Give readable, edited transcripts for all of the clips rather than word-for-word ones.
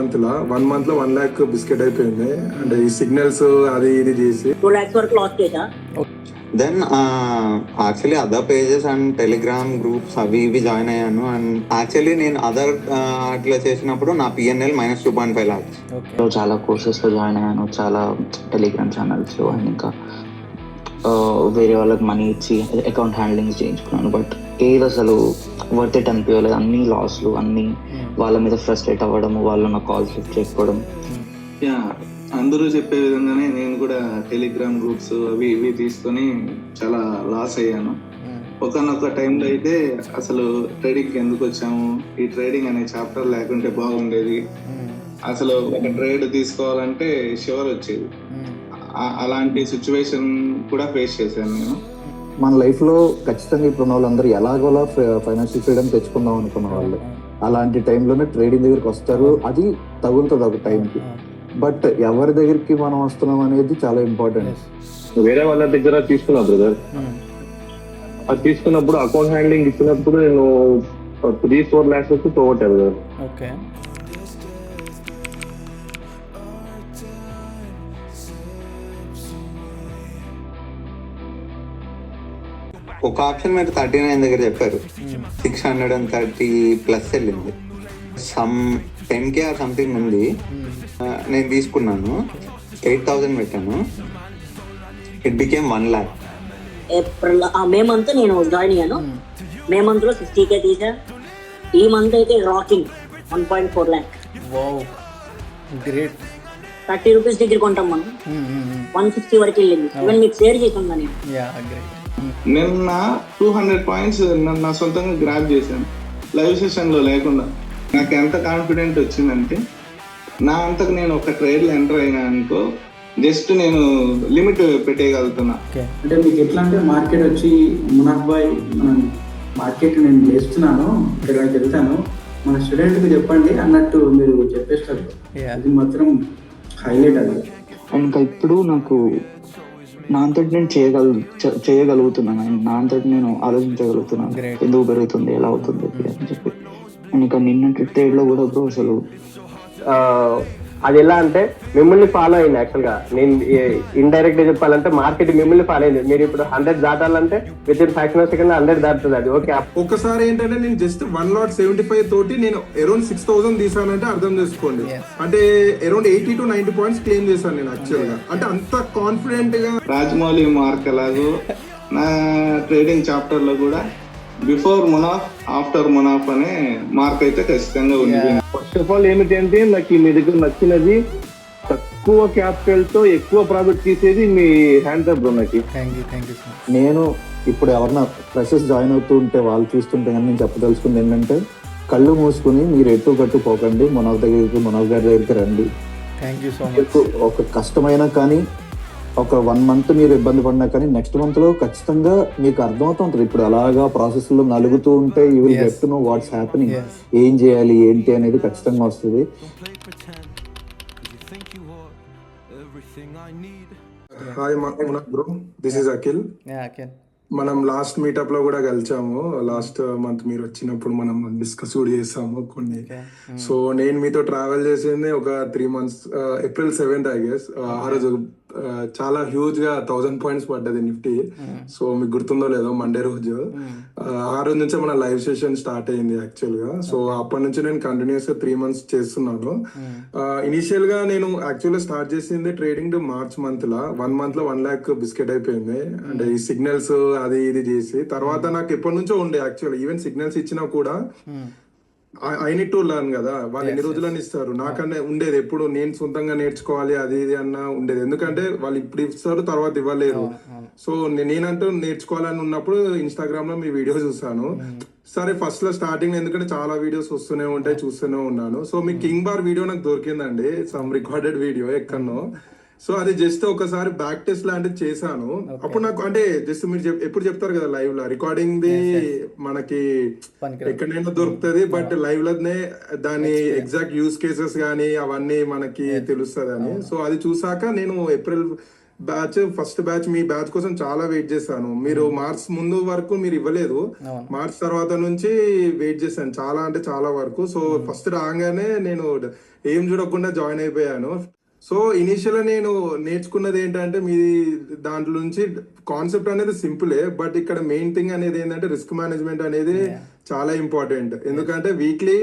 Month లా 1 month లో 1 lakh biscuit అయిపోయింది. అంటే ఈ సిగ్నల్స్ అది ఇది చేసి 2 lakhs వరకు లాస్ చేసా. Then actually other pages and Telegram groups అవి ఇవి జాయిన్ అయ్యాను. అండ్ యాక్చువల్లీ నేను అదర్ అట్లా చేసినప్పుడు నా పిఎన్ఎల్ -2.5 lakhs. చాలా కోర్సెస్లో జాయిన్ అయ్యాను, చాలా టెలిగ్రామ్ ఛానల్స్లో, అండ్ ఇంకా వేరే వాళ్ళకి మనీ ఇచ్చి అకౌంట్ హ్యాండ్లింగ్ చేయించుకున్నాను. బట్ ఏది అసలు వర్త్ ఇట్ అనిపించలేదు. అన్ని లాస్లు, అన్ని వాళ్ళ మీద ఫ్రస్ట్రేట్ అవ్వడము, వాళ్ళు నా కాల్స్ లిఫ్ట్ చేయకపోవడం. అందరూ చెప్పే విధంగానే నేను కూడా టెలిగ్రామ్ గ్రూప్స్ అవి ఇవి తీసుకొని చాలా లాస్ అయ్యాను. ఒకనొక టైంలో అయితే అసలు ట్రేడింగ్కి ఎందుకు వచ్చాము, ఈ ట్రేడింగ్ అనే చాప్టర్ లేకుంటే బాగుండేది, అసలు ఒక ట్రేడ్ తీసుకోవాలంటే షివర్ వచ్చేది. అలాంటి సిచ్యువేషన్ కూడా ఫేస్ చేశాను నేను. మన లైఫ్లో ఖచ్చితంగా ఇప్పుడు వాళ్ళందరూ ఎలాగోలా ఫైనాన్షియల్ ఫ్రీడమ్ తెచ్చుకుందాం అనుకున్న వాళ్ళు అలాంటి టైంలోనే ట్రేడింగ్ దగ్గరికి వస్తారు. అది తగులుతుంది ఒక టైంకి. బట్ ఎవరి దగ్గరికి మనం వస్తున్నాం అనేది చాలా ఇంపార్టెంట్. వేరే వాళ్ళ దగ్గర తీసుకున్నా బ్రదర్. అది తీసుకున్నప్పుడు అకౌంట్ హ్యాండ్లింగ్ ఇచ్చినప్పుడు నేను 3-4 lakhs వచ్చి పోగొట్టాను బ్రదర్. ఓకే. ఒక ఆప్షన్ మీరు 39 దగ్గర చెప్పారు, 630+ వెళ్ళింది. సమ్ 10K ఆర్ సంథింగ్ ఉంది. నేను తీసుకున్నాను, 8,000 పెట్టాను. It became 1 lakh. April May month నేను జాయిన్ అయ్యాను. మే మంత్ లో 60K తీసా. ఈ మంత్ అయితే rocking 1.4 lakh. Wow, great. 30 rupees దగ్గర కొంటాం మనం, 160 వరకు వెళ్ళింది. ఈవెన్ మీకు షేర్ చేసాను నేను. Yeah, great. నిన్న 200 పాయింట్స్ నా సొంతంగా గ్రాప్ చేశాను లైవ్ సెషన్లో లేకుండా. నాకు ఎంత కాన్ఫిడెంట్ వచ్చిందంటే, నా అంతకు నేను ఒక ట్రేడ్లో ఎంటర్ అయినా అనుకో, జస్ట్ నేను లిమిట్ పెట్టేయగలుగుతున్నా. అంటే మీకు ఎట్లా అంటే మార్కెట్ వచ్చి మునాఫ్ బాయ్ మార్కెట్ నేను చేస్తున్నాను, ఇక్కడ వెళ్తాను, మన స్టూడెంట్కి చెప్పండి అన్నట్టు మీరు చెప్పేస్తారు. అది మాత్రం హైలైట్. అది ఇంకా ఇప్పుడు నాకు నా అంతటి నేను చేయగలుగుతున్నాను, నా అంతటి నేను ఆలోచించగలుగుతున్నాను, ఎందుకు పెరుగుతుంది, ఎలా అవుతుంది అని చెప్పి. అండ్ ఇంకా నిన్నటి ట్రేడ్లో కూడా బ్రో అసలు అది ఎలా అంటే మిమ్మల్ని ఫాలో అయింది. యాక్చువల్గా నేను ఇండైరెక్ట్ గా చెప్పాలంటే మార్కెట్ మిమ్మల్ని ఫాలో అయింది. మీరు ఇప్పుడు 100 దాటాలంటే within fraction of second 100 దాటుతుంది. అది ఓకే. ఒకసారి ఏంటంటే నేను జస్ట్ 1.75 తోటి నేను అరౌండ్ 6,000 తీసానంటే అర్థం చేసుకోండి. అంటే అరౌండ్ 80 to 90 పాయింట్స్ క్లెయిమ్ చేశాను నేను యాక్చువల్ గా. అంటే అంత కాన్ఫిడెంట్ గా రాజమౌళి మార్క్ ఎలాగో నా ట్రేడింగ్ చాప్టర్ లో కూడా బిఫోర్ మునాఫ్ ఆఫ్టర్ మునాఫ్ అనే మార్క్ అయితే ఖచ్చితంగా ఉంది. ఫస్ట్ ఆఫ్ ఆల్ ఏమిటి అంటే, నాకు మీ దగ్గర నచ్చినది తక్కువ క్యాపిటల్ తో ఎక్కువ ప్రాఫిట్ తీసేది మీ హ్యాండ్ బ్రో. నాకు నేను ఇప్పుడు ఎవరన్నా ఫ్రెషర్స్ జాయిన్ అవుతూ ఉంటే వాళ్ళు చూస్తుంటే కానీ నేను చెప్పదలుచుకుంది ఏంటంటే, కళ్ళు మూసుకుని మీరు ఎటు గట్టు పోకండి, మునాఫ్ గారి దగ్గరికి రండి. ఒక కష్టమైనా కానీ ఒక 1 month మీరు ఇబ్బంది పడినా కానీ నెక్స్ట్ మంత్ లో ఖచ్చితంగా మీకు అర్థమవుతూ ఉంటుంది. ఇప్పుడు అలాగా ప్రాసెస్ లో నలుగుతూ ఉంటే you will get to know what's happening, ఏం చేయాలి ఏంటి అనేది ఖచ్చితంగా వస్తుంది. Hi bro, this is Akhil. మనం లాస్ట్ మీటప్ లో కూడా కలిసాము. లాస్ట్ మంత్ మీరు వచ్చినప్పుడు మనం డిస్కస్ కూడా చేసాము కొన్ని. సో నేను మీతో ట్రావెల్ చేసింది ఒక 3 months, April 7th I guess. ఆ రోజు చాలా హ్యూజ్ గా 1000 పాయింట్స్ పడ్డది నిఫ్టీ. సో మీకు గుర్తుందో లేదో, మండే రోజు. ఆ రోజు నుంచే మన లైవ్ సెషన్ స్టార్ట్ అయింది యాక్చువల్ గా. సో అప్పటి నుంచి నేను కంటిన్యూస్ గా 3 months చేస్తున్నాను. ఇనిషియల్ గా నేను యాక్చువల్ గా స్టార్ట్ చేసింది ట్రేడింగ్ మార్చ్ మంత్ లా. 1 month లో 1 lakh బిస్కెట్ అయిపోయింది. అంటే ఈ సిగ్నల్స్ అది ఇది చేసి తర్వాత నాకు ఎప్పటి నుంచో ఉండే యాక్చువల్. ఈవెన్ సిగ్నల్స్ ఇచ్చినా కూడా ఐ నీడ్ టు లర్న్ కదా, వాళ్ళు ఎన్ని రోజులని ఇస్తారు. నాకన్నా ఉండేది ఎప్పుడు నేను సొంతంగా నేర్చుకోవాలి అది ఇది అన్న ఉండేది. ఎందుకంటే వాళ్ళు ఇప్పుడు ఇస్తారు, తర్వాత ఇవ్వలేరు. సో నేనంటూ నేర్చుకోవాలని ఉన్నప్పుడు ఇన్స్టాగ్రామ్ లో మీ వీడియో చూసాను. సరే ఫస్ట్ లో స్టార్టింగ్ ఎందుకంటే చాలా వీడియోస్ వస్తూనే ఉంటాయి, చూస్తూనే ఉన్నాను. సో మీ కింగ్ బార్ వీడియో నాకు దొరికిందండి, సమ్ రికార్డెడ్ వీడియో ఎక్కడనో. సో అది జస్ట్ ఒకసారి బ్యాక్ టెస్ట్ లాంటిది చేశాను. అప్పుడు నాకు అంటే జస్ట్ మీరు ఎప్పుడు చెప్తారు కదా లైవ్ లో రికార్డింగ్ ది మనకి ఎక్కడైనా దొరుకుతుంది, బట్ లైవ్ లోనే దాని ఎగ్జాక్ట్ యూస్ కేసెస్ గానీ అవన్నీ మనకి తెలుస్తుంది అని. సో అది చూసాక నేను ఏప్రిల్ బ్యాచ్ ఫస్ట్ బ్యాచ్ మీ బ్యాచ్ కోసం చాలా వెయిట్ చేశాను. మీరు మార్చ్ ముందు వరకు మీరు ఇవ్వలేదు, మార్చ్ తర్వాత నుంచి వెయిట్ చేశాను చాలా అంటే చాలా వరకు. సో ఫస్ట్ రాగానే నేను ఏం చూడకుండా జాయిన్ అయిపోయాను. సో ఇనిషియల్ నేను నేర్చుకున్నది ఏంటంటే మీ దాంట్లో నుంచి కాన్సెప్ట్ అనేది సింపులే, బట్ ఇక్కడ మెయిన్ థింగ్ అనేది ఏంటంటే రిస్క్ మేనేజ్మెంట్ అనేది చాలా ఇంపార్టెంట్. ఎందుకంటే వీక్లీ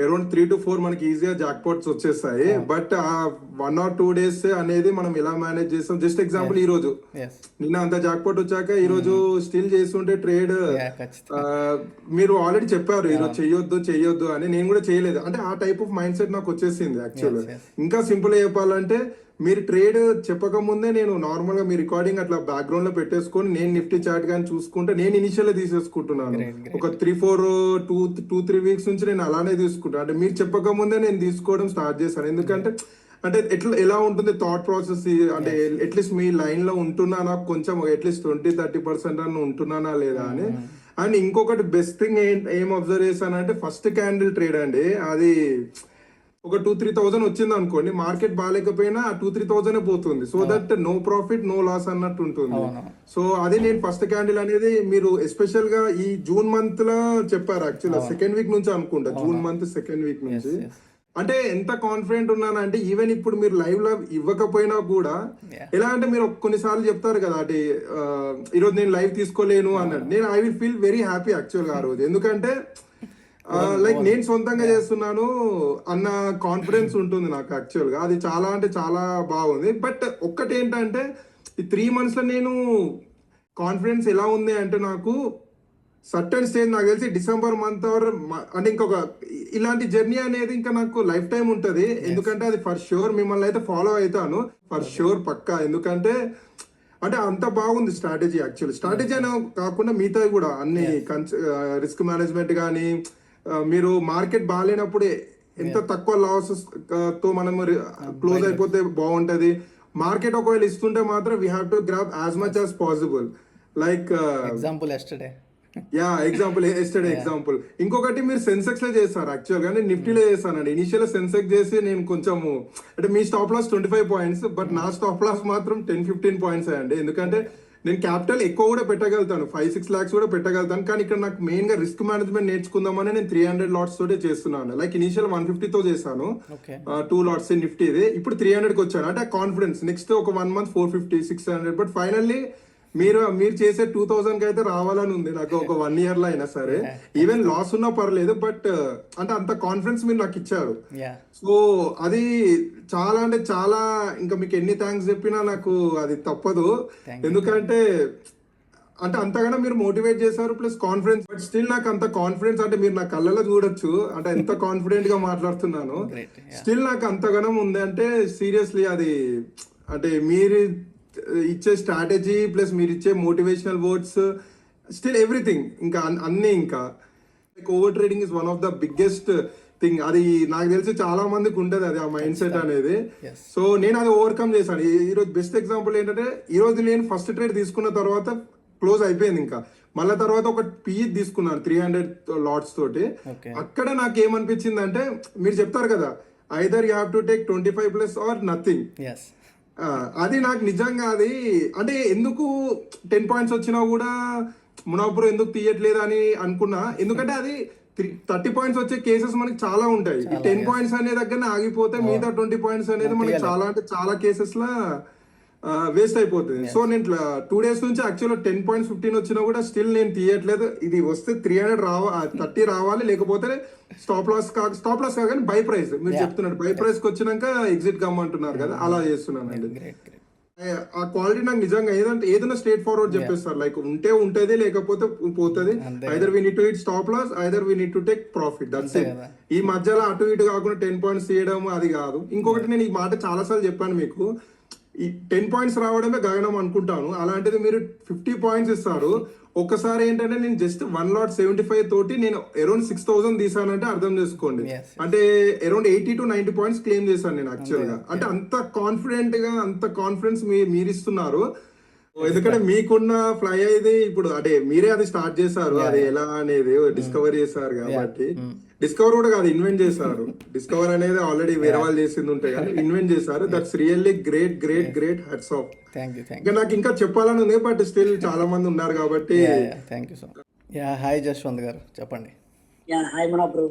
అరౌండ్ 3 to 4 మనకి ఈజీగా జాక్పాట్స్ వచ్చేస్తాయి, బట్ ఆ 1 or 2 days అనేది మనం ఎలా మేనేజ్ చేస్తాం. జస్ట్ ఎగ్జాంపుల్ ఈ రోజు నిన్న అంత జాక్పాట్ వచ్చాక ఈ రోజు స్టిల్ చేస్తుంటే ట్రేడ్ మీరు ఆల్రెడీ చెప్పారు ఈరోజు చెయ్యొద్దు అని, నేను కూడా చేయలేదు. అంటే ఆ టైప్ ఆఫ్ మైండ్ సెట్ నాకు వచ్చేసింది యాక్చువల్. ఇంకా సింపుల్ చెప్పాలంటే మీరు ట్రేడ్ చెప్పక ముందే నేను నార్మల్ గా మీ రికార్డింగ్ అట్లా బ్యాక్గ్రౌండ్ లో పెట్టేసుకొని నేను నిఫ్టీ చార్ట్ కానీ చూసుకుంటే నేను ఇనిషియల్ తీసేసుకుంటున్నాను. ఒక 3-4 వీక్స్ నుంచి నేను అలానే తీసుకుంటాను. అంటే మీరు చెప్పక ముందే నేను తీసుకోవడం స్టార్ట్ చేశాను. ఎందుకంటే అంటే ఎలా ఉంటుంది థాట్ ప్రాసెస్, అంటే అట్లీస్ట్ మీ లైన్ లో ఉంటున్నానా, కొంచెం అట్లీస్ట్ 20-30% అని ఉంటున్నానా లేదా అని. అండ్ ఇంకొకటి బెస్ట్ థింగ్ ఏం అబ్జర్వ్ చేశానంటే ఫస్ట్ క్యాండిల్ ట్రేడ్ అండి, అది ఒక 2-3 వచ్చింది అనుకోండి, మార్కెట్ బాగాలేకపోయినా 2-3 పోతుంది. So that no profit no loss అన్నట్టు ఉంటుంది. సో అది నేను ఫస్ట్ క్యాండిల్ అనేది మీరు ఎస్పెషల్ గా ఈ జూన్ మంత్ లో చెప్పారు యాక్చువల్, సెకండ్ వీక్ నుంచి అనుకుంటా, జూన్ మంత్ సెకండ్ వీక్ నుంచి. అంటే ఎంత కాన్ఫిడెంట్ ఉన్నానంటే ఈవెన్ ఇప్పుడు మీరు లైవ్ లో ఇవ్వకపోయినా కూడా ఎలా అంటే మీరు కొన్నిసార్లు చెప్తారు కదా, అంటే ఈరోజు నేను లైవ్ తీసుకోలేను అన్నట్టు, నేను I will feel very happy actual గా ఆ రోజు. ఎందుకంటే లైక్ నేను సొంతంగా చేస్తున్నాను అన్న కాన్ఫిడెన్స్ ఉంటుంది నాకు యాక్చువల్ గా. అది చాలా అంటే చాలా బాగుంది. బట్ ఒక్కటి ఏంటంటే ఈ 3 months లో నేను కాన్ఫిడెన్స్ ఎలా ఉంది అంటే నాకు సర్టన్ స్టేజ్ నాకు తెలిసి డిసెంబర్ మంత్ అంటే ఇంకొక ఇలాంటి జర్నీ అనేది ఇంకా నాకు లైఫ్ టైం ఉంటది. ఎందుకంటే అది ఫర్ షూర్ మిమ్మల్ని అయితే ఫాలో అవుతాను ఫర్ షూర్ పక్కా. ఎందుకంటే అంటే అంత బాగుంది స్ట్రాటజీ యాక్చువల్లీ. స్ట్రాటజీ అనే కాకుండా మిగతా కూడా అన్ని రిస్క్ మేనేజ్మెంట్ కానీ, మీరు మార్కెట్ బాగాలేనప్పుడు ఎంత తక్కువ లాసెస్ తో మనం క్లోజ్ అయిపోతే బాగుంటది. మార్కెట్ ఒకవేళ ఇస్తుంటే మాత్రం we have to grab as much as possible. Like example yesterday example. ఇంకొకటి మీరు సెన్సెక్స్ లో చేస్తారు యాక్చువల్ గా, నేను నిఫ్టీలో చేస్తానండి. ఇనిషియల్ సెన్సెక్స్ చేసి నేను కొంచెము అంటే మీ స్టాప్ లాస్ 25 points, బట్ నా స్టాప్ లాస్ మాత్రం 10-15 points అండి. ఎందుకంటే నేను క్యాపిటల్ ఎక్కువ కూడా పెట్టగలుగుతాను, 5-6 lakhs కూడా పెట్టగలుగుతాను. కానీ ఇక్కడ నాకు మెయిన్ గా రిస్క్ మేనేజ్మెంట్ నేర్చుకుందామని నేను 300 lots తోటే చేస్తున్నాను. లైక్ ఇనిషియల్ 150తో చేశాను 2 lots నిఫ్టీది. ఇప్పుడు 300కి వచ్చాను. అంటే కాన్ఫిడెన్స్ నెక్స్ట్ ఒక 1 month 450-600. బట్ ఫైనల్లీ మీరు చేసే 2000కి అయితే రావాలని ఉంది నాకు, ఒక 1 year లో అయినా సరే. ఈవెన్ లాస్ ఉన్నా పర్లేదు, బట్ అంటే అంత కాన్ఫిడెన్స్ మీరు నాకు ఇచ్చారు. సో అది చాలా అంటే చాలా, ఇంకా మీకు ఎన్ని థ్యాంక్స్ చెప్పినా నాకు అది తప్పదు. ఎందుకంటే అంటే అంతగానో మీరు మోటివేట్ చేశారు, ప్లస్ కాన్ఫిడెన్స్. బట్ స్టిల్ నాకు అంత కాన్ఫిడెన్స్ అంటే మీరు నా కళ్ళలో చూడొచ్చు అంటే ఎంత కాన్ఫిడెంట్ గా మాట్లాడుతున్నాను. స్టిల్ నాకు అంతగానో ఉంది అంటే సీరియస్లీ అది అంటే మీరు ఇచ్చే స్ట్రాటజీ ప్లస్ మీరు ఇచ్చే మోటివేషనల్ వర్డ్స్, స్టిల్ ఎవ్రీథింగ్ ఇంకా అన్ని ఇంకా over trading is one of the biggest thing. అది నాకు తెలిసి చాలా మందికి ఉంటది అది ఆ మైండ్ సెట్ అనేది. సో నేను అది ఓవర్కమ్ చేశాను. ఈరోజు బెస్ట్ ఎగ్జాంపుల్ ఏంటంటే ఈ రోజు నేను ఫస్ట్ ట్రేడ్ తీసుకున్న తర్వాత క్లోజ్ అయిపోయింది. ఇంకా మళ్ళీ తర్వాత ఒక PE తీసుకున్నాను 300 lots తోటి. అక్కడ నాకు ఏమనిపించింది అంటే మీరు చెప్తారు కదా either you have to take 25+ or nothing. అది నాకు నిజంగా అది అంటే ఎందుకు 10 points వచ్చినా కూడా మునాపురం ఎందుకు తీయట్లేదు అని అనుకున్నా. ఎందుకంటే అది 30 points వచ్చే కేసెస్ మనకి చాలా ఉంటాయి. 10 points అనే దగ్గర ఆగిపోతే మిగతా 20 points అనేది మనకి చాలా అంటే చాలా కేసెస్ లా వేస్ట్ అయిపోతుంది. సో నేను 2 days నుంచి యాక్చువల్గా 10.15 వచ్చినా కూడా స్టిల్ నేను తీయట్లేదు. ఇది వస్తే 30 రావాలి, లేకపోతే స్టాప్ లాస్ కాగానే బై ప్రైస్ మీరు చెప్తున్నారు, బై ప్రైస్ కి వచ్చినాక ఎగ్జిట్ కమ్మంటున్నారు కదా, అలా చేస్తున్నానండి. ఆ క్వాలిటీ నాకు నిజంగా ఏదైనా స్ట్రేట్ ఫార్వర్డ్ చెప్పేస్తారు. లైక్ ఉంటేది లేకపోతే పోతుంది. Either we need to hit stop loss, either we need to take profit. That's it. ఈ మధ్యలో అటు ఇటు కాకుండా 10 points తీయడం అది కాదు. ఇంకొకటి నేను ఈ మాట చాలా సార్లు చెప్పాను మీకు, ఈ 10 points రావడమే గగనం అనుకుంటాను. అలాంటిది మీరు 50 points ఇస్తారు. ఒక్కసారి ఏంటంటే నేను జస్ట్ 1 lot 75 తోటి నేను అరౌండ్ 6000 తీసానంటే అర్థం చేసుకోండి. అంటే అరౌండ్ 80 to 90 points క్లెయిమ్ చేశాను నేను యాక్చువల్ గా. అంటే అంత కాన్ఫిడెంట్ గా అంత కాన్ఫిడెన్స్ మీరు ఇస్తున్నారు. ఎందుకంటే మీకున్న ఫ్లై అయితే ఇప్పుడు అంటే మీరే అది స్టార్ట్ చేశారు, అది ఎలా అనేది డిస్కవర్ చేశారు కాబట్టి. డిస్కవర్ కూడా కాదు, ఇన్వెంట్ చేశారు. డిస్కవర్ అనేది ఆల్రెడీ వేరే వాళ్ళు చేసింది ఉంటాయి కానీ ఇన్వెంట్ చేశారు. That's really great great great hats off. ఇంకా నాకు ఇంకా చెప్పాలని ఉంది బట్ స్టిల్ చాలా మంది ఉన్నారు కాబట్టి. Thank you so much. Hi Jashwanth garu చెప్పండి. హాయ్ మన బ్రో.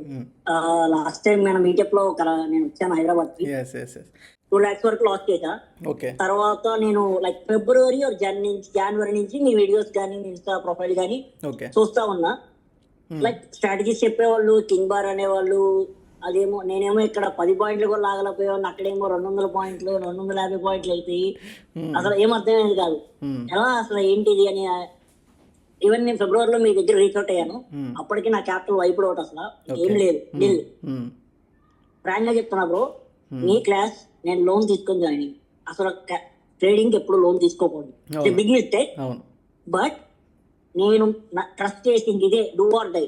లాస్ట్ టైం మన మీటప్ లో నేను వచ్చాను హైదరాబాద్ కి. 2 lakhs వరకు లాస్ చేశా. తర్వాత నేను లైక్ ఫిబ్రవరి జనవరి నుంచి మీ వీడియోస్ కానీ ఇన్స్టా ప్రొఫైల్ కానీ చూస్తా ఉన్నా. లైక్ స్ట్రాటజీస్ చెప్పేవాళ్ళు, కింగ్ బార్ అనేవాళ్ళు. అదేమో నేనేమో ఇక్కడ 10 పాయింట్లు కూడా లాగలేకపోయాను, అక్కడేమో 200 పాయింట్లు 250 పాయింట్లు అవుతాయి. అసలు ఏం అర్థమైంది కాదు ఎలా అసలు ఏంటిది అని. ఈవెన్ నేను ఫిబ్రవరిలో మీ దగ్గర రీచ్ అవుట్ అయ్యాను. అప్పటికి నా క్యాపిటల్ వైపుడ్ అవుట్, అసలు ఏం లేదు. ఫ్రాంక్ గా చెప్తున్నా బ్రో, మీ క్లాస్ నేను లోన్ తీసుకొని జాయిన్ అయ్యి అసలు ట్రేడింగ్ ఎప్పుడు లోన్ తీసుకోకూడదు, బిగ్ మిస్టేక్. బట్ నేను ట్రస్ట్ చేసి ఇదే డూ ఆర్ డై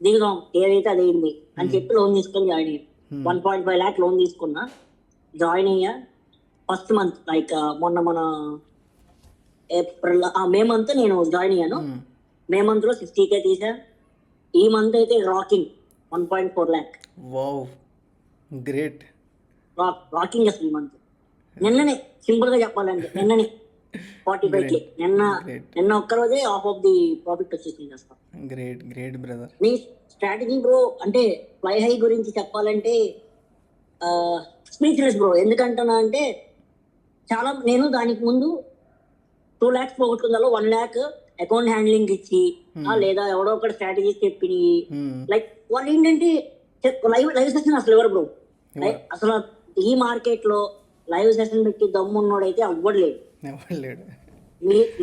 దిగుదాం ఏదైతే అదేంది అని చెప్పి లోన్ తీసుకొని జాయిన్ అయ్యాను. 1.5 lakh లోన్ తీసుకున్నా, జాయిన్ అయ్యా. ఫస్ట్ మంత్ లైక్ మన ఏప్రిల్ మే మంత్ నేను జాయిన్ అయ్యాను. మే మంత్ లో 60K తీసా. ఈ మంత్ అయితే రాకింగ్ 1.4 lakh. గ్రేట్ రాకింగ్ అసలు ఈ మంత్. నిన్ననే సింపుల్ గా చెప్పాలంటే నిన్ననే 45K. నిన్న ఒక్కరోజే హాఫ్ ఆఫ్ ది ప్రాఫిట్ వచ్చేసింది అసలు. Great great brother. మీ స్ట్రాటజీ బ్రో అంటే ఫ్లై హై గురించి చెప్పాలంటే స్పీచ్లెస్ బ్రో. ఎందుకంటున్నా అంటే చాలా నేను దానికి ముందు 2 lakhs పోగొట్టుకుందాలో 1 lakh అకౌంట్ హ్యాండ్లింగ్ ఇచ్చి లేదా ఎవడో ఒకటి స్ట్రాటజీ చెప్పి లైక్ వాళ్ళు ఏంటంటే లైవ్ సెషన్ అసలు ఎవరు బ్రో. అసలు ఈ మార్కెట్ లో లైవ్ సెషన్ పెట్టి దమ్మున్నోడైతే అవ్వట్లేదు.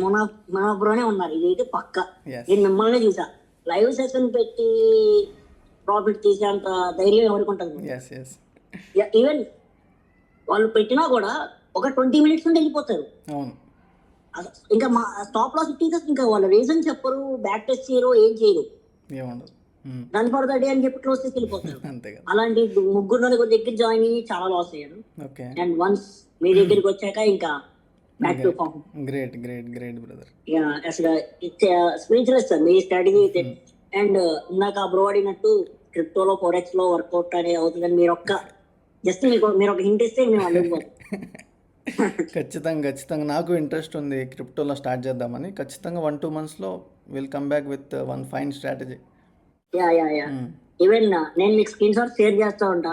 మన బ్రోనే ఉన్నారు, ఇదైతే పక్క. నేను మిమ్మల్ని చూసా లైవ్ సెషన్ పెట్టి ప్రాఫిట్ తీసేంత ధైర్యం ఎవరికి ఉంటుంది. ఈవెన్ వాళ్ళు పెట్టినా కూడా ఒక 20 minutes నుండి వెళ్ళిపోతారు. ఇంకా మా స్టాప్ లాస్ తీసేసి ఇంకా వాళ్ళ రీజన్ చెప్పరు, బ్యాక్ టెస్ట్ చేయరు, ఏం చేయరు. రన్ ఫర్ ద డే అని చెప్పి క్లోజ్ చేసి వెళ్ళిపోతారు. అలాంటి 3 దగ్గర జాయిన్ అయ్యి చాలా లాస్ అయ్యారు. అండ్ వన్స్ మీ దగ్గరికి వచ్చాక ఇంకా back to form. Great great great brother. అసలు స్పీచ్లెస్ సార్ మీ స్ట్రాటజీ అయితే. అండ్ ఇందాక బ్రో అడిగినట్టు క్రిప్టోలో ఫోరెక్స్ లో వర్కౌట్ అనేది అవుతుందని మీరు ఒక హింట్ ఇస్తే మేము అందుకోవాలి. ఖచ్చితంగా ఖచ్చితంగా నాకు ఇంట్రెస్ట్ ఉంది క్రిప్టోలో స్టార్ట్ చేద్దామని. ఖచ్చితంగా 1-2 monthsలో will come back with one fine strategy. Even నేను మీకు స్క్రీన్ షాట్ షేర్ చేస్తా ఉంటా.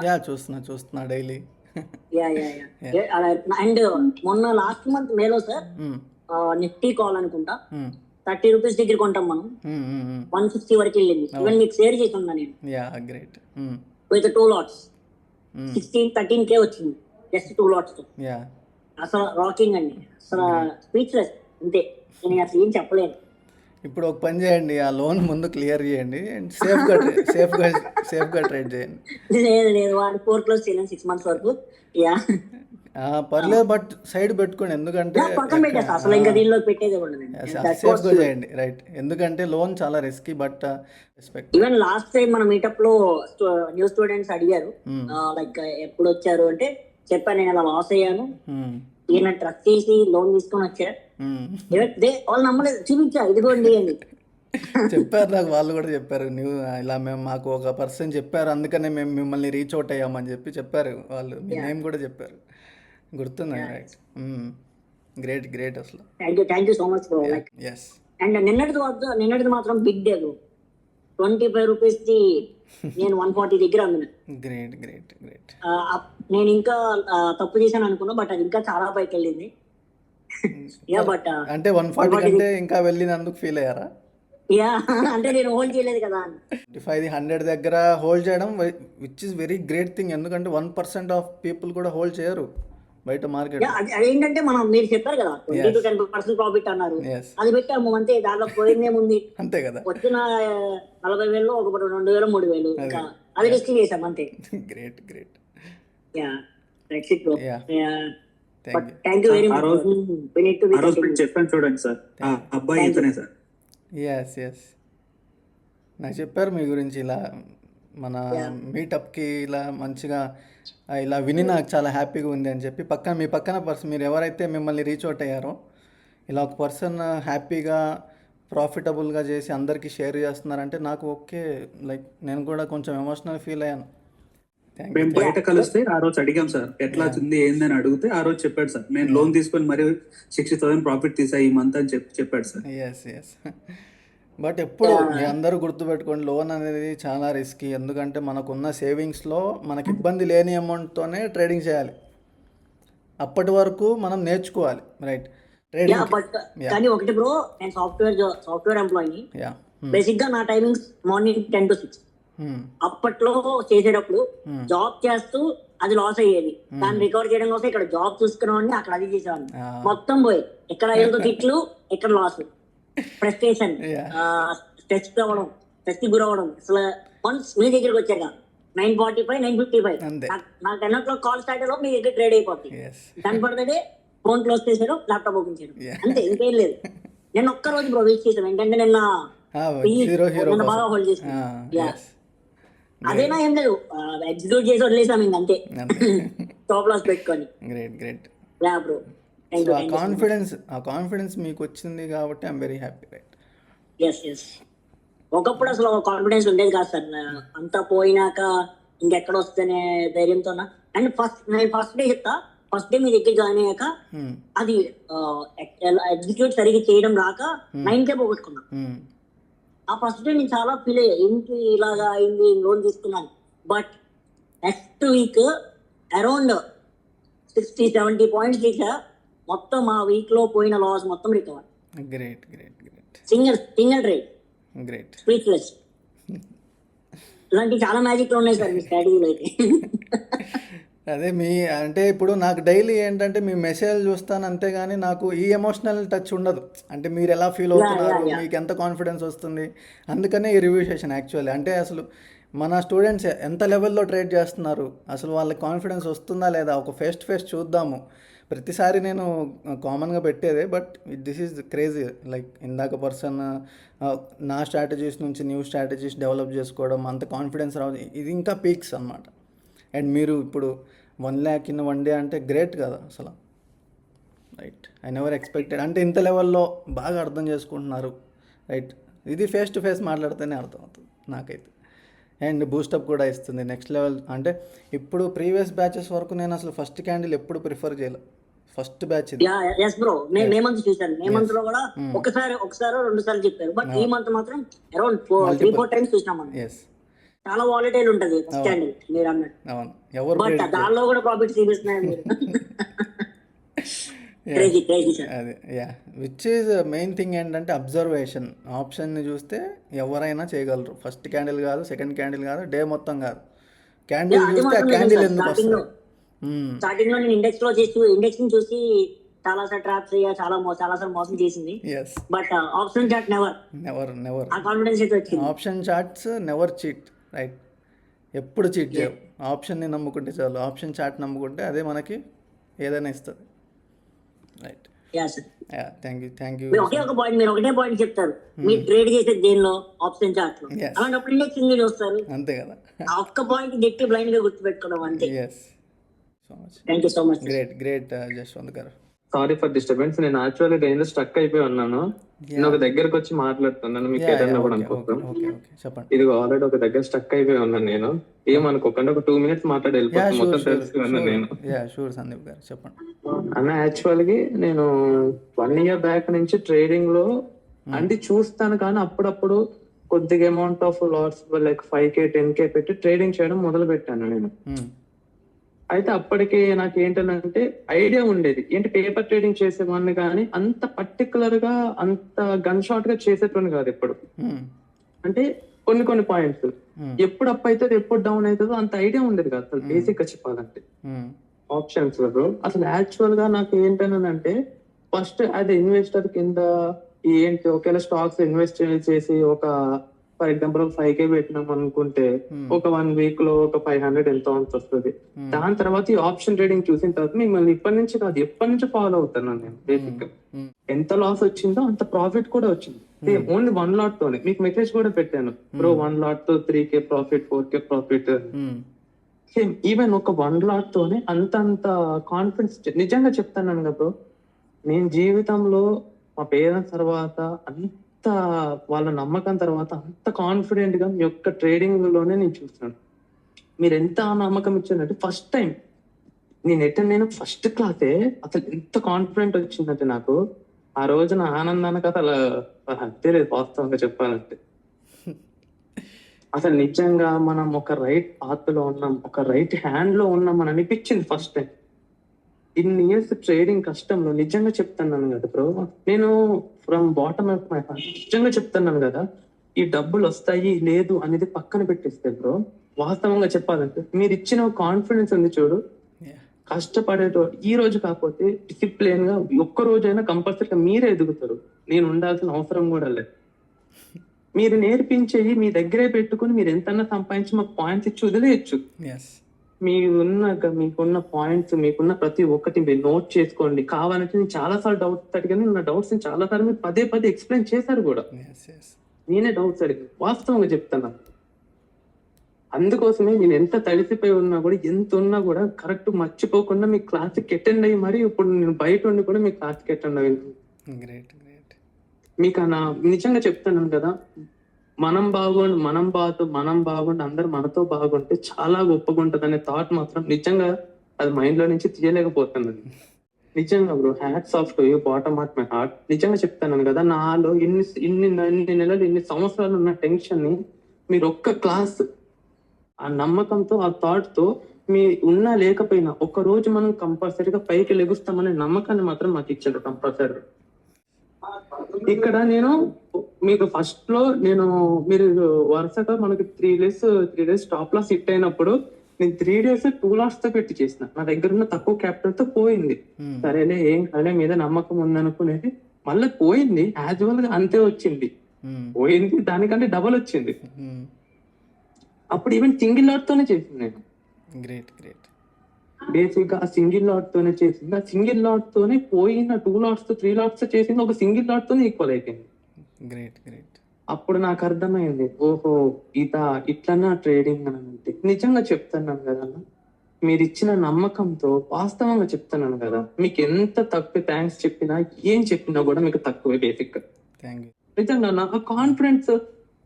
చూస్తున్నా డైలీ. అండ్ మొన్న లాస్ట్ మంత్ మేలో సార్ నిఫ్టీ కాల్ అనుకుంటా 30 rupees దగ్గర కొంటాం మనం, 160 వరకు వెళ్ళింది. ఈవెన్ మీకు షేర్ చేసి ఉన్నా నేను. గ్రేట్. విత్ 2 lots 13K వచ్చింది జస్ట్ 2 lots తో. అసలు రాకింగ్ అండి, అసలు స్పీచ్లెస్ అంతే. నేను అసలు ఏం చెప్పలేను. ఇప్పుడు ఒక పని చేయండి, ఆ లోన్ ముందు క్లియర్ చేయండి అండ్ సేఫ్గా ట్రేడ్ చేయండి. లేదు వాడు 4 close చేయలేను 6 months వరకు. పర్లేదు బట్ సైడ్ పెట్టుకోండి, ఎందుకంటే అసలు ఇంకా దీనిలో పెట్టేది సేఫ్గా చేయండి. రైట్, ఎందుకంటే లోన్ చాలా risky. But respect. Even last time మన మీటప్ లో న్యూ స్టూడెంట్స్ అడిగారు లైక్ ఎప్పుడు వచ్చారు అంటే చెప్పాను నేను అలా లాస్ అయ్యాను, ఈయన ట్రస్ట్ చేసి లోన్ తీసుకొని వచ్చారు. వాళ్ళు నమ్మలేదు, చూపించా ఇదిగోండి అని చెప్పారు నాకు. వాళ్ళు కూడా చెప్పారు నువ్వు ఇలా మేము మాకు ఒక పర్సన్ చెప్పారు అందుకనే మేము మిమ్మల్ని రీచ్ అవుట్ అయ్యామని చెప్పారు వాళ్ళు. మీ నేమ్ కూడా చెప్పారు, గుర్తుంది. రైట్, గ్రేట్ గ్రేట్ అసలు. Thank you so much bro. Like and నిన్నటిది మాత్రం బిగ్ డే బ్రో. 25 rupees ది నేను 140 దగ్గర అమ్మిన. Great great great. నేను ఇంకా తప్పు చేశాను అనుకున్నా, బట్ అది ఇంకా చాలా పైకి వెళ్ళింది. బట్ అంటే 140 కంటే ఇంకా వెళ్ళినందుకు ఫీల్ అయ్యారా? అంటే నేను హోల్డ్ చేయలేదు కదా. 100 దగ్గర హోల్డ్ చేయడం which is very great thing. ఎందుకంటే 1% ఆఫ్ పీపుల్ కూడా హోల్డ్ చేయరు బయట మార్కెట్. అదేంటంటే మనం మీరు చెప్పారు కదా 20-10% ప్రాఫిట్ అన్నారు, అది పెట్టాము అంతే. దాంట్లో పోయిందేముంది, అంతే కదా. వచ్చిన 40,000 ఒక 2,000 3,000 అది రిస్క్ చేసాం అంతే. Great great. Thank you very much. చెప్పాను చూడండి సార్, అబ్బాయి ఇతనే సార్. ఎస్ నాకు చెప్పారు మీ గురించి. ఇలా మన మీటప్కి ఇలా మంచిగా ఇలా విని నాకు చాలా హ్యాపీగా ఉంది అని చెప్పి. మీ పక్కన పర్సన్ మీరు ఎవరైతే మిమ్మల్ని రీచ్ అవుట్ అయ్యారో ఇలా ఒక పర్సన్ హ్యాపీగా ప్రాఫిటబుల్గా చేసి అందరికీ షేర్ చేస్తున్నారంటే నాకు ఓకే, లైక్ నేను కూడా కొంచెం ఎమోషనల్ ఫీల్ అయ్యాను. మేము బయట కలిస్తే ఆ రోజు అడిగాం సార్ ఎట్లా ఉంది ఏందని అడిగితే ఆ రోజు చెప్పాడు సార్ నేను లోన్ తీసుకొని మరి 60,000 ప్రాఫిట్ తీసా ఈ మంత్ అని చెప్పాడు సార్. ఎస్ బట్ ఎప్పుడు మీ అందరూ గుర్తుపెట్టుకోండి, లోన్ అనేది చాలా రిస్కీ. ఎందుకంటే మనకున్న సేవింగ్స్లో మనకి ఇబ్బంది లేని అమౌంట్తోనే ట్రేడింగ్ చేయాలి. అప్పటి వరకు మనం నేర్చుకోవాలి, రైట్? కానీ ఒకటి బ్రో, నేను సాఫ్ట్వేర్ ఎంప్లాయీ. బేసిక్ గా నా టైమింగ్స్ మార్నింగ్ 10 to 6. అప్పట్లో చేసేటప్పుడు జాబ్ చేస్తూ అది లాస్ అయ్యేది. దాన్ని రికవర్ చేయడం కోసం ఇక్కడ జాబ్ చూసుకునేవాడిని, అక్కడ అది చేసేవాడిని. మొత్తం పోయి ఇక్కడ ఏదో తిట్లు, ఇక్కడ లాస్, ఫ్రస్ట్రేషన్, స్ట్రెస్ అవ్వడం, స్ట్రెస్ కి గురవడం. అసలు వన్స్ మీ దగ్గరికి వచ్చాక 9:45, 9:55 నాకు 10 o'clock కాల్ స్టార్ట్ అయ్యే మీ దగ్గర ట్రేడ్ అయిపోతుంది. దాని పడితే ఫోన్ క్లోజ్ చేసాడు, ల్యాప్టాప్ ఓపెన్ చేయడం, అంతే, ఇంకేం లేదు. నేను ఒక్క రోజు బ్రో వెయిట్ చేశాను, ఏంటంటే నిన్న బాగా హోల్డ్ చేశాను. అదేనా ఏం లేదు, ఎగ్జిక్యూట్ చేసి వదిలేసాం ఇంకంతే, టాప్ లాస్ పెట్టుకొని. గ్రేట్ బ్రో, ఆ కాన్ఫిడెన్స్ మీకు వచ్చింది కాబట్టి I'm very happy, right? Yes ఒకప్పుడు అసలు కాన్ఫిడెన్స్ ఉండేది కాదు సార్, అంతా పోయినాక ఇంకెక్కడ వస్తేనే ధైర్యంతో. అండ్ ఫస్ట్ డే చెప్తా, ఫస్ట్ డే మీ దగ్గర జాయిన్ అయ్యాక అది ఎగ్జిక్యూట్ సరిగ్గా చేయడం రాక 9K పోగొట్టుకున్నా. ఆ ఫస్ట్ డే నేను చాలా ఫీల్ అయ్యా, ఏంటి ఇలాగా అయింది, లోన్ తీసుకున్నాను. But next week around 60-70 points తీసా, మొత్తం ఆ వీక్ లో పోయిన లాస్ మొత్తం recover. Great single trade, great, speechless. ఇలాంటి చాలా మ్యాజిక్ లో ఉన్నాయి సార్ మీ స్ట్రాటజీలో అయితే. అదే అంటే ఇప్పుడు నాకు డైలీ ఏంటంటే మీ మెసేజ్ చూస్తాను అంతేగాని నాకు ఈ ఎమోషనల్ టచ్ ఉండదు. అంటే మీరు ఎలా ఫీల్ అవుతున్నారు, మీకు ఎంత కాన్ఫిడెన్స్ వస్తుంది, అందుకనే ఈ రివ్యూ సెషన్ యాక్చువల్లీ. అంటే అసలు మన స్టూడెంట్స్ ఎంత లెవెల్లో ట్రేడ్ చేస్తున్నారు, అసలు వాళ్ళకి కాన్ఫిడెన్స్ వస్తుందా లేదా, ఒక ఫేస్ టు ఫేస్ చూద్దాము. ప్రతిసారి నేను కామన్గా పెట్టేదే, but this is crazy. Like ఇందాక పర్సన్ నా స్ట్రాటజీస్ నుంచి న్యూ స్ట్రాటజీస్ డెవలప్ చేసుకోవడం, అంత కాన్ఫిడెన్స్ రావడం, ఇది ఇంకా పీక్స్ అనమాట. అండ్ మీరు ఇప్పుడు 1 lakh in 1 day అంటే గ్రేట్ కదా అసలు, రైట్? I never expected. అంటే ఇంత లెవెల్లో బాగా అర్థం చేసుకుంటున్నారు, రైట్? ఇది ఫేస్ టు ఫేస్ మాట్లాడితేనే అర్థమవుతుంది నాకైతే. అండ్ బూస్టప్ కూడా ఇస్తుంది నెక్స్ట్ లెవెల్. అంటే ఇప్పుడు ప్రీవియస్ బ్యాచెస్ వరకు నేను అసలు ఫస్ట్ క్యాండిల్ ఎప్పుడు ప్రిఫర్ చేయలేదు, ఫస్ట్ బ్యాచ్ ఇది. బ్రో మే మంత్ చూసాను, మే మంత్ లో కూడా ఒకసారి 2 చెప్పారు, బట్ ఈ మంత్ మాత్రం అరౌండ్ 3-4 times చూసినాం మనం. ఎస్, చాలా వాలటైల్ ఉంటది ఫస్ట్ క్యాండిల్ మీరు అన్నట్టు. అవును, ఎవరు బట్ దానిలో కూడా ప్రాఫిట్ చూపిస్తున్నారు మీరు. Crazy sir. అదే విచ్ ఈజ్ మెయిన్ థింగ్ ఏంటంటే అబ్జర్వేషన్. ఆప్షన్ని చూస్తే ఎవరైనా చేయగలరు. ఫస్ట్ క్యాండిల్ కాదు, సెకండ్ క్యాండిల్ కాదు, డే మొత్తం కాదు, క్యాండిల్ చూస్తే ఆ క్యాండిల్ ఎందుకు వస్తుంది. స్టార్టింగ్ లో నేను ఇండెక్స్ ని చూసి చాలా సార్ ట్రాప్స్ అయ్యా, చాలా సార్ మోసం చేసింది. బట్ ఆప్షన్ చార్ట్ నెవర్ ఆ కాన్ఫిడెన్స్ అయితే వచ్చింది. Option charts never cheat, right? ఎప్పుడు చీట్ చేయవు. ఆప్షన్ని నమ్ముకుంటే చాలు, ఆప్షన్ చార్ట్ నమ్ముకుంటే అదే మనకి ఏదైనా ఇస్తుంది, రైట్? Thank you. మీరు ఒకటే పాయింట్ చెప్తారు, మీరు ట్రేడ్ చేసేది దేనిలో, ఆప్షన్ చార్ట్ లో. అలాంటప్పుడు ఇండెక్స్ ని చూస్తారు, అంతే కదా? ఆ ఒక్క పాయింట్ గట్టి బ్లైండ్ గా గుర్తుపెట్టుకోవడం అంతే. Thank you so much. Great Jashwanth గారు. Sorry for disturbance. నేను యాక్చువల్లీ రేంజ్ స్టక్ అయిపోయి ఉన్నాను. నేను ఒక దగ్గరకు వచ్చి మాట్లాడుతున్నాను, మీకు ఏదన్నా కూడా అనుకుంటాను. ఇది ఆల్రెడీ ఒక దగ్గర స్టక్ అయిపోయి ఉన్నాను నేను. ఏమనుకోకుండా ఒక 2 minutes మాట్లాడి వెళ్ళిపోతాను, మొత్తం తెలుసుకున్నాను నేను. అన్న యాక్చువల్గా నేను 1 year బ్యాక్ నుంచి ట్రేడింగ్ లో అంటే చూస్తాను, కానీ అప్పుడప్పుడు కొద్దిగా amount of lots like 5K 10K పెట్టి ట్రేడింగ్ చేయడం మొదలు పెట్టాను నేను. అయితే అప్పటికే నాకు ఏంటంటే ఐడియా ఉండేది, ఏంటి పేపర్ ట్రేడింగ్ చేసేవాడిని, కానీ అంత పర్టికులర్ గా అంత గన్ షాట్ గా చేసేటోని కాదు ఎప్పుడు. అంటే కొన్ని పాయింట్స్ ఎప్పుడు అప్ అవుతుంది ఎప్పుడు డౌన్ అవుతుందో అంత ఐడియా ఉండేది కాదు అసలు, బేసిక్ గా చెప్పాలంటే ఆప్షన్స్ లో. అసలు యాక్చువల్ గా నాకు ఏంటంటే ఫస్ట్ అది ఇన్వెస్టర్ కింద ఏంటి, ఒకవేళ స్టాక్స్ ఇన్వెస్ట్ చేసి ఒక ఫర్ ఎగ్జాంపుల్ 5K పెట్టినాం అనుకుంటే ఒక 1 week లో ఒక 500 ఎంతో వస్తుంది. దాని తర్వాత ఈ ఆప్షన్ ట్రేడింగ్ చూసిన తర్వాత మిమ్మల్ని ఎప్పటి నుంచి ఫాలో అవుతాను నేను. బేసిక్ గా ఎంత లాస్ వచ్చిందో అంత ప్రాఫిట్ కూడా వచ్చింది, ఓన్లీ 1 lot తోనే. మీకు మెసేజ్ కూడా పెట్టాను, బ్రో 1 lot తో 3K profit, 4K profit. Same even ఒక 1 lot తోనే అంత కాన్ఫిడెన్స్. నిజంగా చెప్తాను కదా బ్రో, నేను జీవితంలో మా పేరెంట్స్ తర్వాత అంత వాళ్ళ నమ్మకం తర్వాత అంత కాన్ఫిడెంట్ గా మీ యొక్క ట్రేడింగ్ లోనే నేను చూస్తున్నాను. మీరు ఎంత నమ్మకం ఇచ్చారంటే ఫస్ట్ టైం నేను ఫస్ట్ క్లాసే అసలు ఎంత కాన్ఫిడెంట్ వచ్చిందంటే నాకు ఆ రోజున ఆనందానికి అసలు తెలియదు వాస్తవంగా చెప్పాలంటే. అసలు నిజంగా మనం ఒక రైట్ పాత్ లో ఉన్నాం, ఒక రైట్ హ్యాండ్ లో ఉన్నాం అని అనిపించింది ఫస్ట్ టైం. ఇన్ని ఇయర్స్ ట్రేడింగ్ కష్టంలో నిజంగా చెప్తున్నాను కదా బ్రో, నేను from bottom of my heart నిజంగా చెప్తున్నాను కదా, ఈ డబ్బులు వస్తాయి లేదు అనేది పక్కన పెట్టిస్తే బ్రో, వాస్తవంగా చెప్పాలంటే మీరు ఇచ్చిన కాన్ఫిడెన్స్ ఉంది చూడు, కష్టపడేటో ఈ రోజు కాకపోతే డిసిప్లిన్ గా ఒక్క రోజైనా కంపల్సరీగా మీరే ఎదుగుతారు. నేను ఉండాల్సిన అవసరం కూడా లేదు. మీరు నేర్పించేవి మీ దగ్గరే పెట్టుకుని మీరు ఎంతన్నా సంపాదించి మాకు పాయింట్స్ ఇచ్చి వదిలేయచ్చు. మీకున్న పాయింట్స్, మీకున్న ప్రతి ఒక్కటి మీరు నోట్ చేసుకోండి. కావాలంటే నేను చాలా సార్లు డౌట్స్ అడిగాను, నా డౌట్స్ చాలా సార్లు మీరు పదే ఎక్స్ప్లెయిన్ చేశారు కూడా. నేనే డౌట్స్ అడిగాను, వాస్తవంగా చెప్తాను. అందుకోసమే నేను ఎంత తడిసిపోయి ఉన్నా కూడా, ఎంత ఉన్నా కూడా కరెక్ట్ మర్చిపోకుండా మీ క్లాస్కి అటెండ్ అయ్యి మరి ఇప్పుడు నేను బయట ఉండి కూడా మీ క్లాస్కి అటెండ్ అయ్యాను. మీకు నిజంగా చెప్తాను కదా, మనం బాగుండి అందరు మనతో బాగుంటే చాలా గొప్పగా ఉంటది అనే థాట్ మాత్రం నిజంగా అది మైండ్ లో నుంచి తీయలేకపోతున్నాను. నిజంగా bro, hats off to you, bottom of my heart. నిజంగా చెప్తాను కదా, నాలో ఇన్ని నెలలు, ఇన్ని సంవత్సరాలు ఉన్న టెన్షన్ ని మీరు ఒక్క క్లాస్ ఆ నమ్మకంతో, ఆ థాట్ తో మీ ఉన్నా లేకపోయినా ఒక రోజు మనం కంపల్సరీగా పైకి లెగుస్తామనే నమ్మకాన్ని మాత్రం మాకు ఇచ్చాడు కంపల్సరీ. ఇక్కడ నేను మీకు ఫస్ట్ లో మీరు వరుసగా మనకి 3 days స్టాప్ లాస్ హిట్ అయినప్పుడు నేను 3 days 2 lakhs తో పెట్టి చేసిన. నా దగ్గర ఉన్న తక్కువ క్యాపిటల్ తో పోయింది. సరేలే ఏం కాలే, మీద నమ్మకం ఉందనుకునేది మళ్ళీ పోయింది. యాజువల్ గా అంతే వచ్చింది, పోయింది దానికంటే డబల్ వచ్చింది. అప్పుడు ఈవెన్ సింగిల్ లాట్ తోనే చేసింది నేను. బేసిక్ గా ఆ సింగిల్ లాట్ తోనే చేసింది. ఆ సింగిల్ లాట్ తోనే పోయిన 2 lakhs 3 lakhs చేసింది, ఒక సింగిల్ లాట్ తోనే ఈక్వల్ అయిపోయింది. అప్పుడు నాకు అర్థమైంది, ఓహో ఇట్లన్నా ట్రేడింగ్ అని అంటే. నిజంగా చెప్తున్నాను కదా, మీరు ఇచ్చిన నమ్మకంతో వాస్తవంగా చెప్తున్నాను కదా, మీకు ఎంత తక్కువ థ్యాంక్స్ చెప్పినా ఏం చెప్పినా కూడా మీకు తక్కువే. బేసిక్ గా నిజంగా నాకు కాన్ఫిడెన్స్,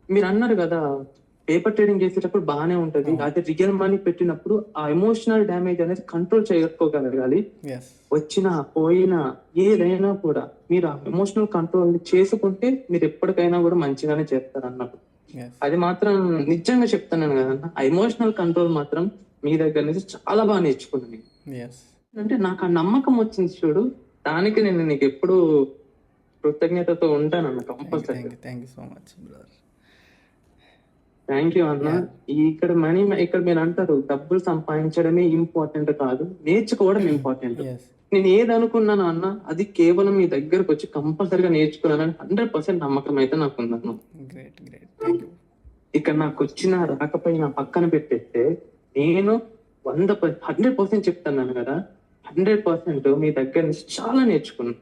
మీరు అన్నారు కదా పేపర్ ట్రేడింగ్ చేసేటప్పుడు బాగానే ఉంటది, అదే రియల్ మనీ పెట్టినప్పుడు ఆ ఎమోషనల్ డ్యామేజ్ అనేది కంట్రోల్ చేసుకోగలగాలి. వచ్చినా పోయినా ఏదైనా కూడా మీరు ఆ ఎమోషనల్ కంట్రోల్ చేసుకుంటే మీరు ఎప్పటికైనా కూడా మంచిగానే చేస్తారు అన్నట్టు. అది మాత్రం నిజంగా చెప్తున్నాను కదన్నా, ఆ ఎమోషనల్ కంట్రోల్ మాత్రం మీ దగ్గర నుంచి చాలా బాగా నేర్చుకున్నాను. అంటే నాకు ఆ నమ్మకం వచ్చింది చూడు, దానికి నేను నీకు ఎప్పుడు కృతజ్ఞతతో ఉంటానన్న కంపల్సరీ. థ్యాంక్ యూ అన్న. ఇక్కడ మీరు అంటారు డబ్బులు సంపాదించడమే ఇంపార్టెంట్ కాదు, నేర్చుకోవడం ఇంపార్టెంట్. నేను ఏది అనుకున్నాను అన్న, అది కేవలం మీ దగ్గరకు వచ్చి కంపల్సరీగా నేర్చుకున్నానని 100% నమ్మకం అయితే నాకు ఉందన్న. ఇక్కడ నాకు వచ్చిన రాకపోయినా పక్కన పెట్టేస్తే నేను 100% చెప్తున్నాను కదా, 100% మీ దగ్గర నుంచి చాలా నేర్చుకున్నాను.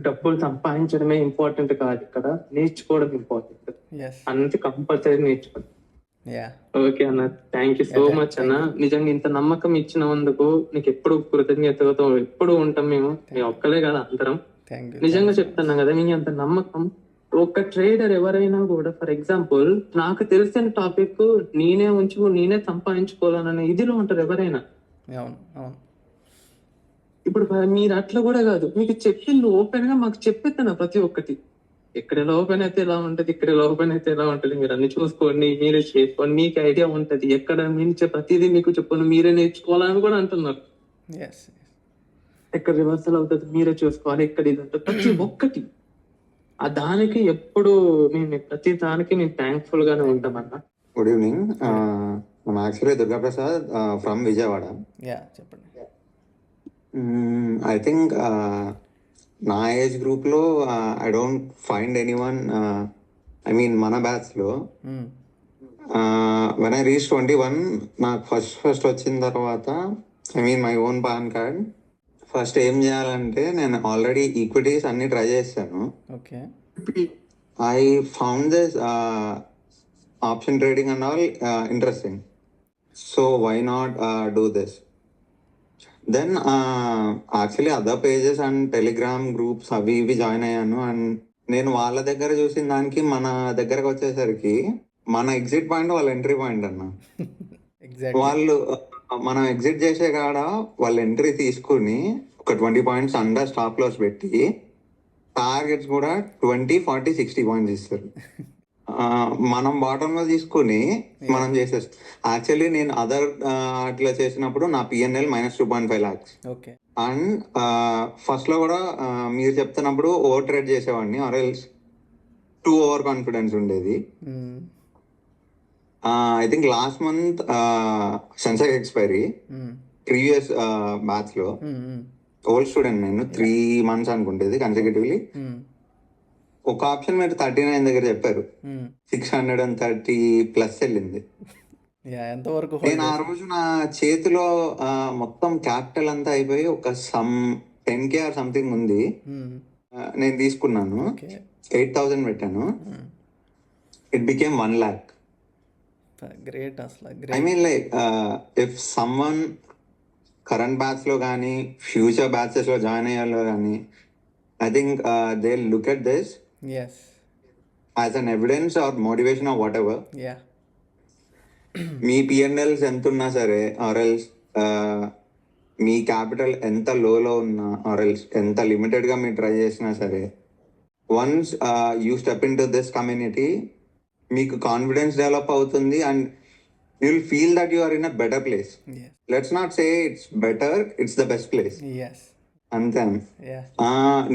డబ్బులు సంపాదించడమే ఇంపార్టెంట్ కాదు, ఇక్కడ నేర్చుకోవడం ఇంపార్టెంట్. అన్నది కంపల్సరీ నేర్చుకోండి. ఓకే అన్న, థ్యాంక్ యూ సో మచ్ అన్న. నిజంగా ఇంత నమ్మకం ఇచ్చినందుకు నీకు ఎప్పుడు కృతజ్ఞతతో ఎప్పుడు ఉంటాం. మేము ఒక్కలే కదా అందరం. నిజంగా చెప్తున్నా కదా, మీ అంత నమ్మకం. ఒక ట్రేడర్ ఎవరైనా కూడా, ఫర్ ఎగ్జాంపుల్ నాకు తెలిసిన టాపిక్ నేనే సంపాదించుకోవాలనే ఇదిలో ఉంటారు ఎవరైనా. ఇప్పుడు మీరు అట్లా కూడా కాదు, మీకు చెప్పింది ఓపెన్ గా మాకు చెప్పేస్తాను ప్రతి ఒక్కటి. ఇక్కడ ఎలా ఓపెన్ అయితే ఎలా ఉంటది, ఇక్కడ ఎలా ఓపెన్ అయితే ఎలా ఉంటది, మీరు అన్ని చూసుకోండి, మీరే చేసుకోండి, మీకు ఐడియా ఉంటది. ఎక్కడ నుంచి ప్రతిదీ మీకు చెప్పండి, మీరే నేర్చుకోవాలని కూడా అంటున్నారు. ఎక్కడ రివర్సల్ అవుతుంది మీరే చూసుకోవాలి, ఎక్కడ ఇది ఉంటుంది, ప్రతి ఒక్కటి. ఆ దానికి ఎప్పుడు ప్రతి దానికి మేము థ్యాంక్ఫుల్ గానే ఉంటామన్నా. Good evening, actually Durgaprasad from Vijayawada. చెప్పండి. ఐ థింక్ నా ఏజ్ గ్రూప్ లో I don't find anyone, I mean మన బ్యాచ్ లో వెన్ ఐ రీచ్ 21 నాకు ఫస్ట్ వచ్చిన తర్వాత, I mean my own PAN card, first ఏం చేయాలంటే నేను ఆల్రెడీ ఈక్విటీస్ అన్ని ట్రై చేశాను. I found this option trading and all interesting, so why not do this. Then actually other pages and Telegram groups అవి ఇవి join అయ్యాను. And నేను వాళ్ళ దగ్గర చూసిన దానికి మన దగ్గరకు వచ్చేసరికి మన ఎగ్జిట్ పాయింట్ వాళ్ళ ఎంట్రీ పాయింట్ అన్న. వాళ్ళు మనం ఎగ్జిట్ చేసే కాడ వాళ్ళ ఎంట్రీ తీసుకుని ఒక 20 పాయింట్స్ అండర్ స్టాప్ లాస్ పెట్టి టార్గెట్స్ కూడా 20, 40, 60 పాయింట్స్ ఇస్తారు. మనం బాటమ్ లో తీసుకుని మనం చేసేస్తాం. యాక్చువల్లీ నేను అదర్ అట్లా చేసినప్పుడు నా పిఎన్ఎల్ -2.5 lakhs. అండ్ ఫస్ట్ లో కూడా మీరు చెప్తున్నప్పుడు ఓవర్ ట్రేడ్ చేసేవాడిని, or else too over confidence ఉండేది. I think last month Sensex expiry previous batch లో ఓల్డ్ స్టూడెంట్ నేను 3 months అనుకుంటేది కన్సెక్యూటివ్లీ. ఒక ఆప్షన్ మీరు 39 దగ్గర చెప్పారు, 630+ వెళ్ళింది. నేను ఆ రోజు నా చేతిలో మొత్తం క్యాపిటల్ అంతా అయిపోయి ఒక 10K ఆర్ సంథింగ్ ఉంది. నేను తీసుకున్నాను, 8,000 పెట్టాను. It became 1 lakh. గ్రేట్ అసలు. I mean like if someone current batch లో కానీ ఫ్యూచర్ బ్యాచెస్ లో జాయిన్ అయ్యాలో కానీ I think they look at this as an evidence or motivation or whatever. మీ పిఎన్ఎల్స్ ఎంత ఉన్నా సరే, ఆర్ఎల్స్ మీ క్యాపిటల్ ఎంత లోలో ఉన్నా, ఆర్ఎల్స్ ఎంత లిమిటెడ్ గా మీరు ట్రై చేసినా సరే, once you step into this community మీకు కాన్ఫిడెన్స్ డెవలప్ అవుతుంది and you will feel that you are in a better place. Let's not say it's better, it's the best place. అంతే.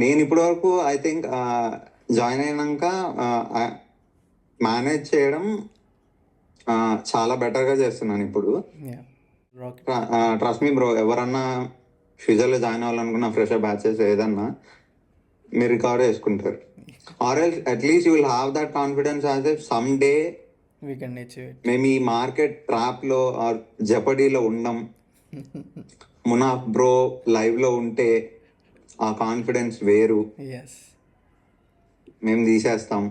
నేను ఇప్పటి వరకు ఐ థింక్ జాయిన్ అయినాక manage చేయడం చాలా better గా చేస్తున్నాను ఇప్పుడు. ట్రస్ట్ మీ బ్రో, ఎవరన్నా ఫ్యూచర్ లో జాయిన్ అవ్వాలనుకున్న ఫ్రెషర్ బ్యాచెస్ ఏదన్నా మీరు రికవర్ చేసుకుంటారు. Or else at least you will have that confidence as if some day మేము ఈ మార్కెట్ ట్రాప్ లో ఆర్ జపడీలో ఉండం, మునాఫ్ బ్రో లైవ్ లో ఉంటే ఆ కాన్ఫిడెన్స్ వేరు, మేము తీసేస్తాం.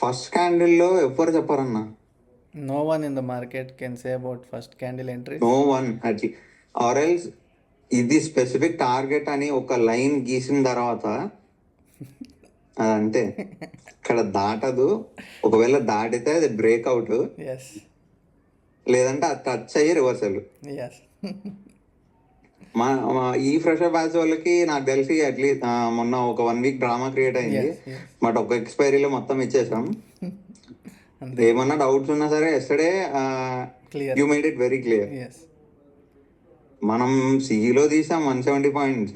ఫస్ట్ క్యాండిల్ లో ఎవ్వరు చెప్పారన్నా, no one in the market can say about first candle entry. No one actually. Or else ఇది స్పెసిఫిక్ టార్గెట్ అని ఒక లైన్ గీసిన తర్వాత అదంతే, ఇక్కడ దాటదు. ఒకవేళ దాటితే అది బ్రేక్అవుట్, లేదంటే అది టచ్ అయ్యి రివర్సల్. ఈ ఫ్రెషర్ బ్యాచ్ వాళ్ళకి నాకు తెలిసి అట్లీస్ట్ మొన్న ఒక 1 week డ్రామా క్రియేట్ అయింది. బట్ ఒక ఎక్స్పైరీలో మొత్తం ఇచ్చేసాం. ఏమన్నా డౌట్స్ ఉన్నా సరే yesterday you made it very clear. మనం సిఈలో తీసాం 170 points,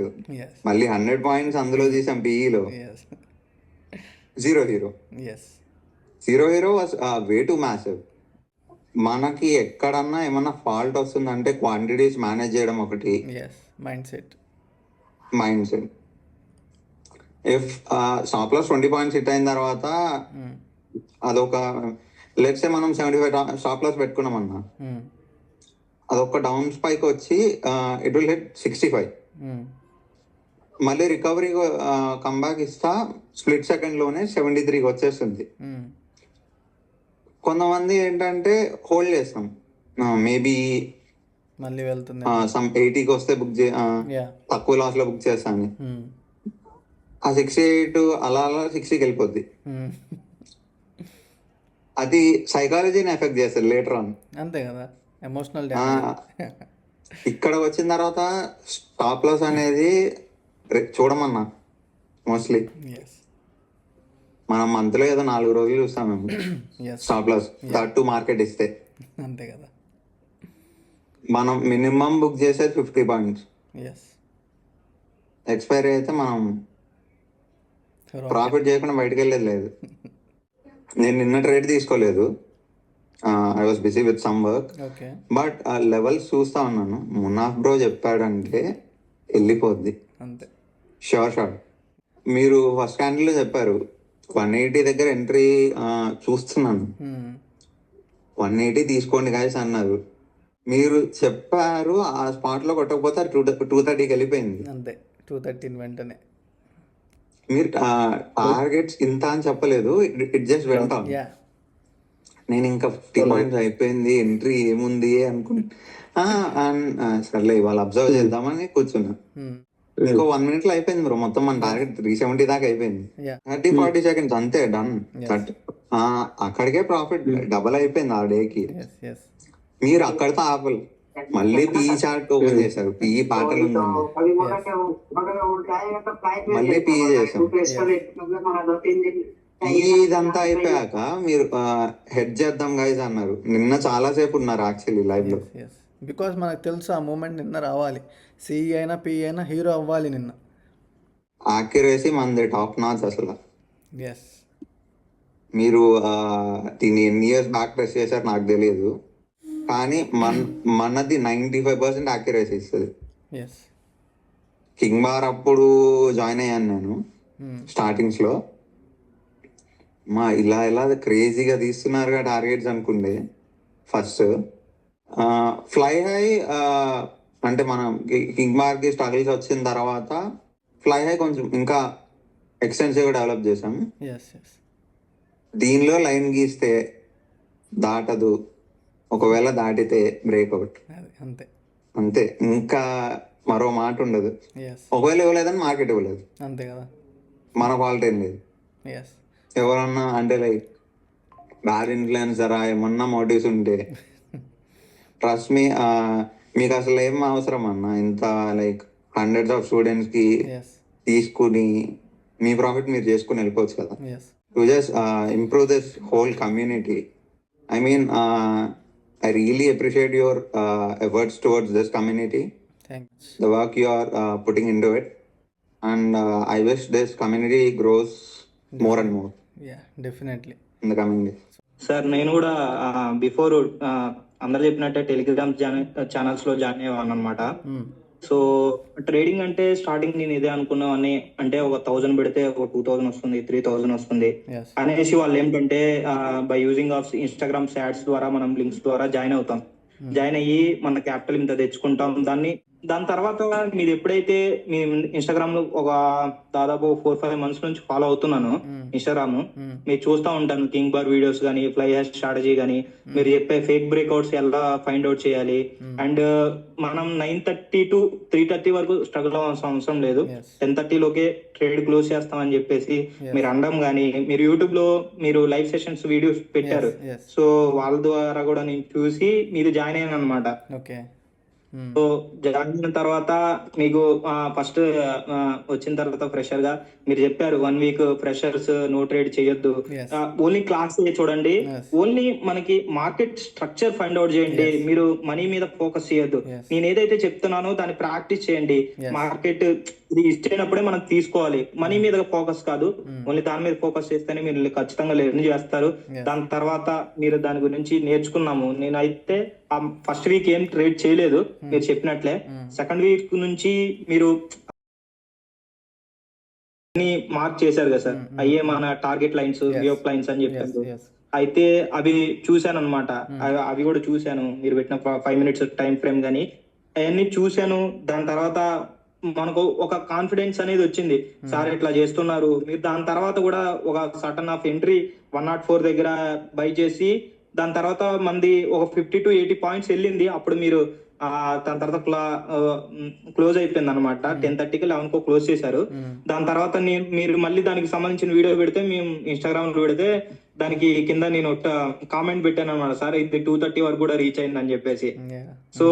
మళ్ళీ 100 points అందులో తీసాం పిఈలో. 0-0 వాస్ వే టు మ్యాసివ్. మనకి ఎక్కడన్నా ఏమన్నా ఫాల్ట్ వస్తుందంటే క్వాంటిటీస్ మేనేజ్ చేయడం ఒకటి, mind set. If stop loss 20 points hit అయిన తర్వాత అదొక లెట్స్ సే మనం 75 స్టాప్ లాస్ పెట్టుకున్నాం అన్న, అదొక డౌన్ స్పైక్ వచ్చి ఇట్ విల్ హిట్ 65. మళ్ళీ రికవరీ కంబ్యాక్ ఇస్తా స్ప్లిట్ సెకండ్ లోనే 73 వచ్చేస్తుంది. కొంతమంది ఏంటంటే హోల్డ్ చేస్తాం, మేబీ మళ్ళీ వెళ్తుంది సమ్ 80కి వస్తే బుక్ తక్కువ లాస్ లో బుక్ చేస్తాను. ఆ 68 అలా 60కి వెళ్ళిపోద్ది. అది సైకాలజీని ఎఫెక్ట్ చేస్తుంది లేటర్ ఆన్. అంతే కదా, ఎమోషనల్. ఇక్కడ వచ్చిన తర్వాత స్టాప్ లాస్ అనేది చూడమన్నా మోస్ట్లీ మనం మంత్లో ఏదో 4 రోజులు చూస్తాం మేము stop loss, that to market ఇస్తే. అంతే కదా, మనం మినిమం బుక్ చేసేది 50 points. ఎక్స్పైరీ అయితే మనం ప్రాఫిట్ చేయకుండా బయటకు వెళ్ళేది లేదు. నేను నిన్న ట్రేడ్ తీసుకోలేదు, I was busy with some work. But ఆ లెవెల్స్ చూస్తా ఉన్నాను. మునాఫ్ బ్రో చెప్పాడంటే వెళ్ళిపోద్ది షూర్. మీరు ఫస్ట్ క్యాండిల్ చెప్పారు 180 దగ్గర ఎంట్రీ చూస్తున్నాను, 180 తీసుకోండి గాయస్ అన్నారు. మీరు చెప్పారు, ఆ స్పాట్ లో కొట్టకపోతే 230కి వెళ్ళిపోయింది. అంతే, 213 వెంటనే. మీరు టార్గెట్స్ ఇంత అని చెప్పలేదు, ఇట్ జస్ట్ వెంట. నేను ఇంకా 50 పాయింట్స్ అయిపోయింది, ఎంట్రీ ఏముంది అనుకున్నా. సర్లే ఇవాళ అబ్జర్వ్ చేద్దామని కూర్చున్నా. ఇంకో 1 minute లో అయిపోయింది బ్రో, మొత్తం మన టార్గెట్ 370 దాకా అయిపోయింది. 30-40 seconds అంతే డన్. అక్కడికే ప్రాఫిట్ డబల్ అయిపోయింది ఆ డేకి. మీరు అక్కడితో ఆపలు, మళ్ళీ పిఈ చార్ట్ ఓపెన్ చేశారు, పిఈ ప్యాటర్న్ ఉందండి, మళ్ళీ పిఈ చేశారు. ఇదంతా అయిపోయాక మీరు హెడ్ చేద్దాం గైజ్ అన్నారు. నిన్న చాలా సేపు ఉన్నారు యాక్చువల్లీ లైవ్ లో. బికాస్ మనకు తెలుసు ఆ మూమెంట్ నిన్న రావాలి, సిఈ అయినా పిఈ అయినా హీరో అవ్వాలి నిన్న. యాక్యురసీ మనది టాప్ నాచ్ అసలు. ఎస్, మీరు దీన్ని ఎన్ని ఇయర్స్ బ్యాక్ టెస్ట్ చేశారు నాకు తెలియదు, కానీ మనది 95% యాక్యురసీ ఇస్తుంది. ఎస్, కింగ్ బార్ అప్పుడు జాయిన్ అయ్యాను నేను స్టార్టింగ్స్ లో. ఇలా క్రేజీగా తీస్తున్నారుగా టార్గెట్స్ అనుకుండే. ఫస్ట్ ఫ్లై హై అంటే మనం కింగ్ బార్ కి స్ట్రగుల్స్ వచ్చిన తర్వాత ఫ్లై హై కొంచెం ఇంకా ఎక్స్టెన్సివ్ గా డెవలప్ చేసాం. దీనిలో లైన్ గీస్తే దాటదు, ఒకవేళ దాటితే బ్రేక్అవుట్, అంతే, ఇంకా మరో మాట ఉండదు. ఒకవేళ ఇవ్వలేదని మార్కెట్ ఇవ్వలేదు, అంతే కదా, మన ఫాల్ట్ ఏం లేదు. ఎవరన్నా అంటే లైక్ బ్యాడ్ ఇన్ఫ్లుయెన్సరా ఏమన్నా మోటివ్స్ ఉంటే ట్రస్ట్ మీ, మీకు అసలు ఏం అవసరం అన్న ఇంత లైక్ హండ్రెడ్స్ ఆఫ్ స్టూడెంట్స్ కి తీసుకుని మీ ప్రాఫిట్ మీరు చేసుకుని వెళ్ళిపోవచ్చు కదా. To just improve this whole community. I mean I really appreciate your efforts towards this community. Thanks. The work you are putting into it, and I wish this community grows more and more. Yeah, definitely. In the coming days. Sir నేను కూడా before అందరు చెప్పినట్టే Telegram channels లో join అయ్యాను అనమాట. So trading అంటే starting నేను ఇదే అనుకున్నామని, అంటే ఒక 1000 పెడితే ఒక 2000 వస్తుంది, 3000 వస్తుంది అనేసి వాళ్ళు ఏంటంటే by using of Instagram ads ద్వారా మనం లింక్స్ ద్వారా జాయిన్ అవుతాం. జాయిన్ అయ్యి మన క్యాపిటల్ ఇంత తెచ్చుకుంటాం. దాని తర్వాత మీరు ఎప్పుడైతే మీ ఇన్స్టాగ్రామ్ లో ఒక దాదాపు 4-5 months నుంచి ఫాలో అవుతున్నాను ఇన్స్టాగ్రామ్, మీరు చూస్తూ ఉంటాను కింగ్ బార్ వీడియోస్ కానీ, ఫ్లై హ్యాష్ స్ట్రాటజీ కానీ, మీరు చెప్పే ఫేక్ బ్రేక్అవుట్స్ ఎలా ఫైండ్ అవుట్ చేయాలి. అండ్ మనం 9:30 to 3:30 వరకు స్ట్రగుల్ అవ్వాల్సిన అవసరం లేదు, 10:30 లోకే ట్రేడ్ క్లోజ్ చేస్తామని చెప్పేసి మీరు అనడం కానీ, మీరు యూట్యూబ్ లో మీరు లైవ్ సెషన్స్ వీడియోస్ పెట్టారు, సో వాళ్ళ ద్వారా కూడా నేను చూసి మీరు జాయిన్ అయ్యాను అనమాట. సో జాయిన్ అయిన తర్వాత మీకు ఫస్ట్ వచ్చిన తర్వాత ఫ్రెషర్ గా మీరు చెప్పారు 1 week ఫ్రెషర్స్ నో ట్రేడ్ చేయొద్దు, ఓన్లీ క్లాస్ చూడండి, ఓన్లీ మనకి మార్కెట్ స్ట్రక్చర్ ఫైండ్ అవుట్ చేయండి, మీరు మనీ మీద ఫోకస్ చేయొద్దు. నేను ఏదైతే చెప్తున్నానో దాన్ని ప్రాక్టీస్ చేయండి. మార్కెట్ ఇది ఇష్టమైనప్పుడే మనం తీసుకోవాలి, మనీ మీద ఫోకస్ కాదు, ఓన్లీ దాని మీద ఫోకస్ చేస్తేనే మీరు ఖచ్చితంగా లెర్న్ చేస్తారు. దాని తర్వాత మీరు దాని గురించి నేర్చుకున్నాము. నేనైతే ఫస్ట్ వీక్ ఏం ట్రేడ్ చేయలేదు మీరు చెప్పినట్లే, సెకండ్ వీక్ నుంచి మీరు మార్క్ చేశారు కదా సార్, అయ్యే మన టార్గెట్ లైన్స్, వ్యూప్ లైన్స్ అని చెప్పారు. అయితే అవి చూశాను అనమాట, అవి కూడా చూశాను, మీరు పెట్టిన 5 minutes టైం ఫ్రేమ్ గానీ అవన్నీ చూశాను. దాని తర్వాత మనకు ఒక కాన్ఫిడెన్స్ అనేది వచ్చింది, సార్ ఇట్లా చేస్తున్నారు మీరు. దాని తర్వాత కూడా ఒక సటన్ ఆఫ్ ఎంట్రీ 104 దగ్గర బై చేసి, దాని తర్వాత మంది ఒక 50 to 80 points వెళ్ళింది. అప్పుడు మీరు దాని తర్వాత క్లోజ్ అయిపోయింది అనమాట. 10:30కి 11కి క్లోజ్ చేశారు. దాని తర్వాత మీరు మళ్ళీ దానికి సంబంధించిన వీడియో పెడితే, మేము ఇన్స్టాగ్రామ్ లో పెడితే దానికి కింద నేను కామెంట్ పెట్టాను అనమాట, సార్ ఇది 2:30 వరకు కూడా రీచ్ అయింది అని చెప్పేసి. సో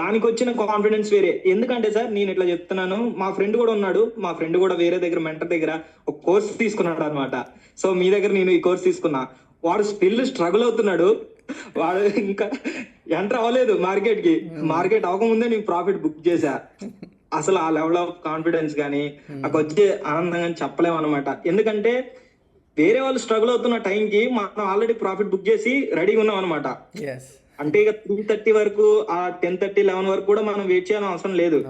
దానికి వచ్చిన కాన్ఫిడెన్స్ వేరే. ఎందుకంటే సార్ నేను ఇట్లా చెప్తున్నాను, మా ఫ్రెండ్ కూడా ఉన్నాడు, మా ఫ్రెండ్ కూడా వేరే దగ్గర మెంటర్ దగ్గర ఒక కోర్స్ తీసుకున్నాడు అనమాట. సో మీ దగ్గర నేను ఈ కోర్స్ తీసుకున్నా, వాడు స్టిల్ స్ట్రగుల్ అవుతున్నాడు, వాడు ఇంకా ఎంటర్ అవ్వలేదు మార్కెట్ కి. మార్కెట్ అవ్వకముందే నేను ప్రాఫిట్ బుక్ చేశా. అసలు ఆ లెవెల్ ఆఫ్ కాన్ఫిడెన్స్ కానీ నాకు వచ్చే ఆనందం కానీ చెప్పలేము అనమాట. ఎందుకంటే వేరే వాళ్ళు స్ట్రగుల్ అవుతున్న టైంకి మనం ఆల్రెడీ ప్రాఫిట్ బుక్ చేసి రెడీగా ఉన్నాం అనమాట. అంటే ఇక 3:30 వరకు, ఆ 10:30, 11 వరకు కూడా మనం వెయిట్ చేయాల్సిన అవసరం లేదు.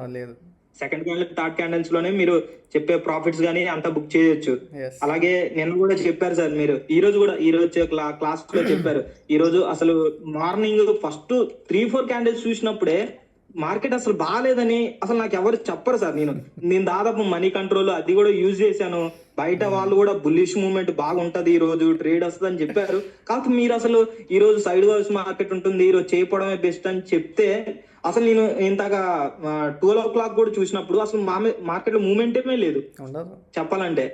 సెకండ్ క్యాండిల్, థర్డ్ క్యాండిల్స్ లోనే మీరు చెప్పే ప్రాఫిట్స్ గానీ అంతా బుక్ చేయొచ్చు. అలాగే నిన్న కూడా చెప్పారు సార్ మీరు, ఈ రోజు క్లాస్ లో చెప్పారు. ఈ రోజు అసలు మార్నింగ్ ఫస్ట్ 3-4 క్యాండిల్స్ చూసినప్పుడే మార్కెట్ అసలు బాగాలేదని అసలు నాకు ఎవరు చెప్పరు సార్. నేను దాదాపు మనీ కంట్రోల్ అది కూడా యూజ్ చేశాను. బయట వాళ్ళు కూడా బుల్లిష్ మూవ్మెంట్ బాగుంటది, ఈ రోజు ట్రేడ్ వస్తుంది అని చెప్పారు. కాకపోతే మీరు అసలు ఈ రోజు సైడ్ వేస్ మార్కెట్ ఉంటుంది, ఈ రోజు చేయకపోవడమే బెస్ట్ అని చెప్తే అసలు నేను ఇంతగా 12 o'clock కూడా చూసినప్పుడు అసలు మార్కెట్ లో మూమెంటేమే లేదు చెప్పాలంటే.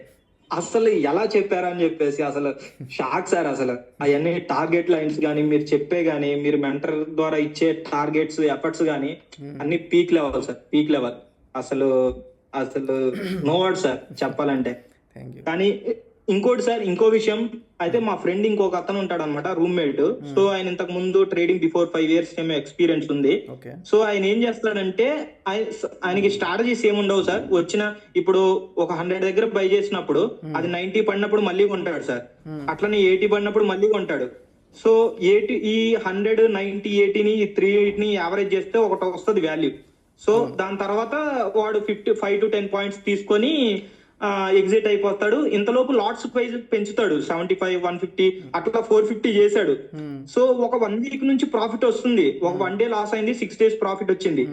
అసలు ఎలా చెప్పారని చెప్పేసి అసలు షాక్ సార్. అసలు అవన్నీ టార్గెట్ లైన్స్ కానీ మీరు చెప్పే కానీ మీరు మెంటర్ ద్వారా ఇచ్చే టార్గెట్స్ ఎఫర్ట్స్ కానీ అన్ని peak level sir, peak level. అసలు అసలు నో వర్డ్ సార్ చెప్పాలంటే. కానీ ఇంకోటి సార్, ఇంకో విషయం అయితే మా ఫ్రెండ్ ఇంకొక అతను ఉంటాడు అనమాట, రూమ్మేట్. సో ఆయన ఇంతకు ముందు ట్రేడింగ్ బిఫోర్ 5 years ఏమో ఎక్స్పీరియన్స్ ఉంది. సో ఆయన ఏం చేస్తాడంటే ఆయనకి స్ట్రాటజీస్ ఏముండవు సార్. వచ్చిన ఇప్పుడు ఒక 100 దగ్గర బై చేసినప్పుడు అది 90 పడినప్పుడు మళ్ళీ కొంటాడు సార్, అట్లనే 80 పడినప్పుడు మళ్ళీ కొంటాడు. సో ఈ 100, 90, 80ని 3ని యావరేజ్ చేస్తే ఒకటి వస్తుంది వాల్యూ. సో దాని తర్వాత వాడు 5 to 10 points తీసుకొని ఎగ్జిట్ అయిపోతాడు. ఇంతలోపు లాట్స్ ప్రైజ్ పెంచుతాడు, 75, 150 అట్లా 450 చేశాడు. సో ఒక 1 week నుంచి ప్రాఫిట్ వస్తుంది, ఒక 1 day లాస్ అయింది, 6 days ప్రాఫిట్ వచ్చింది.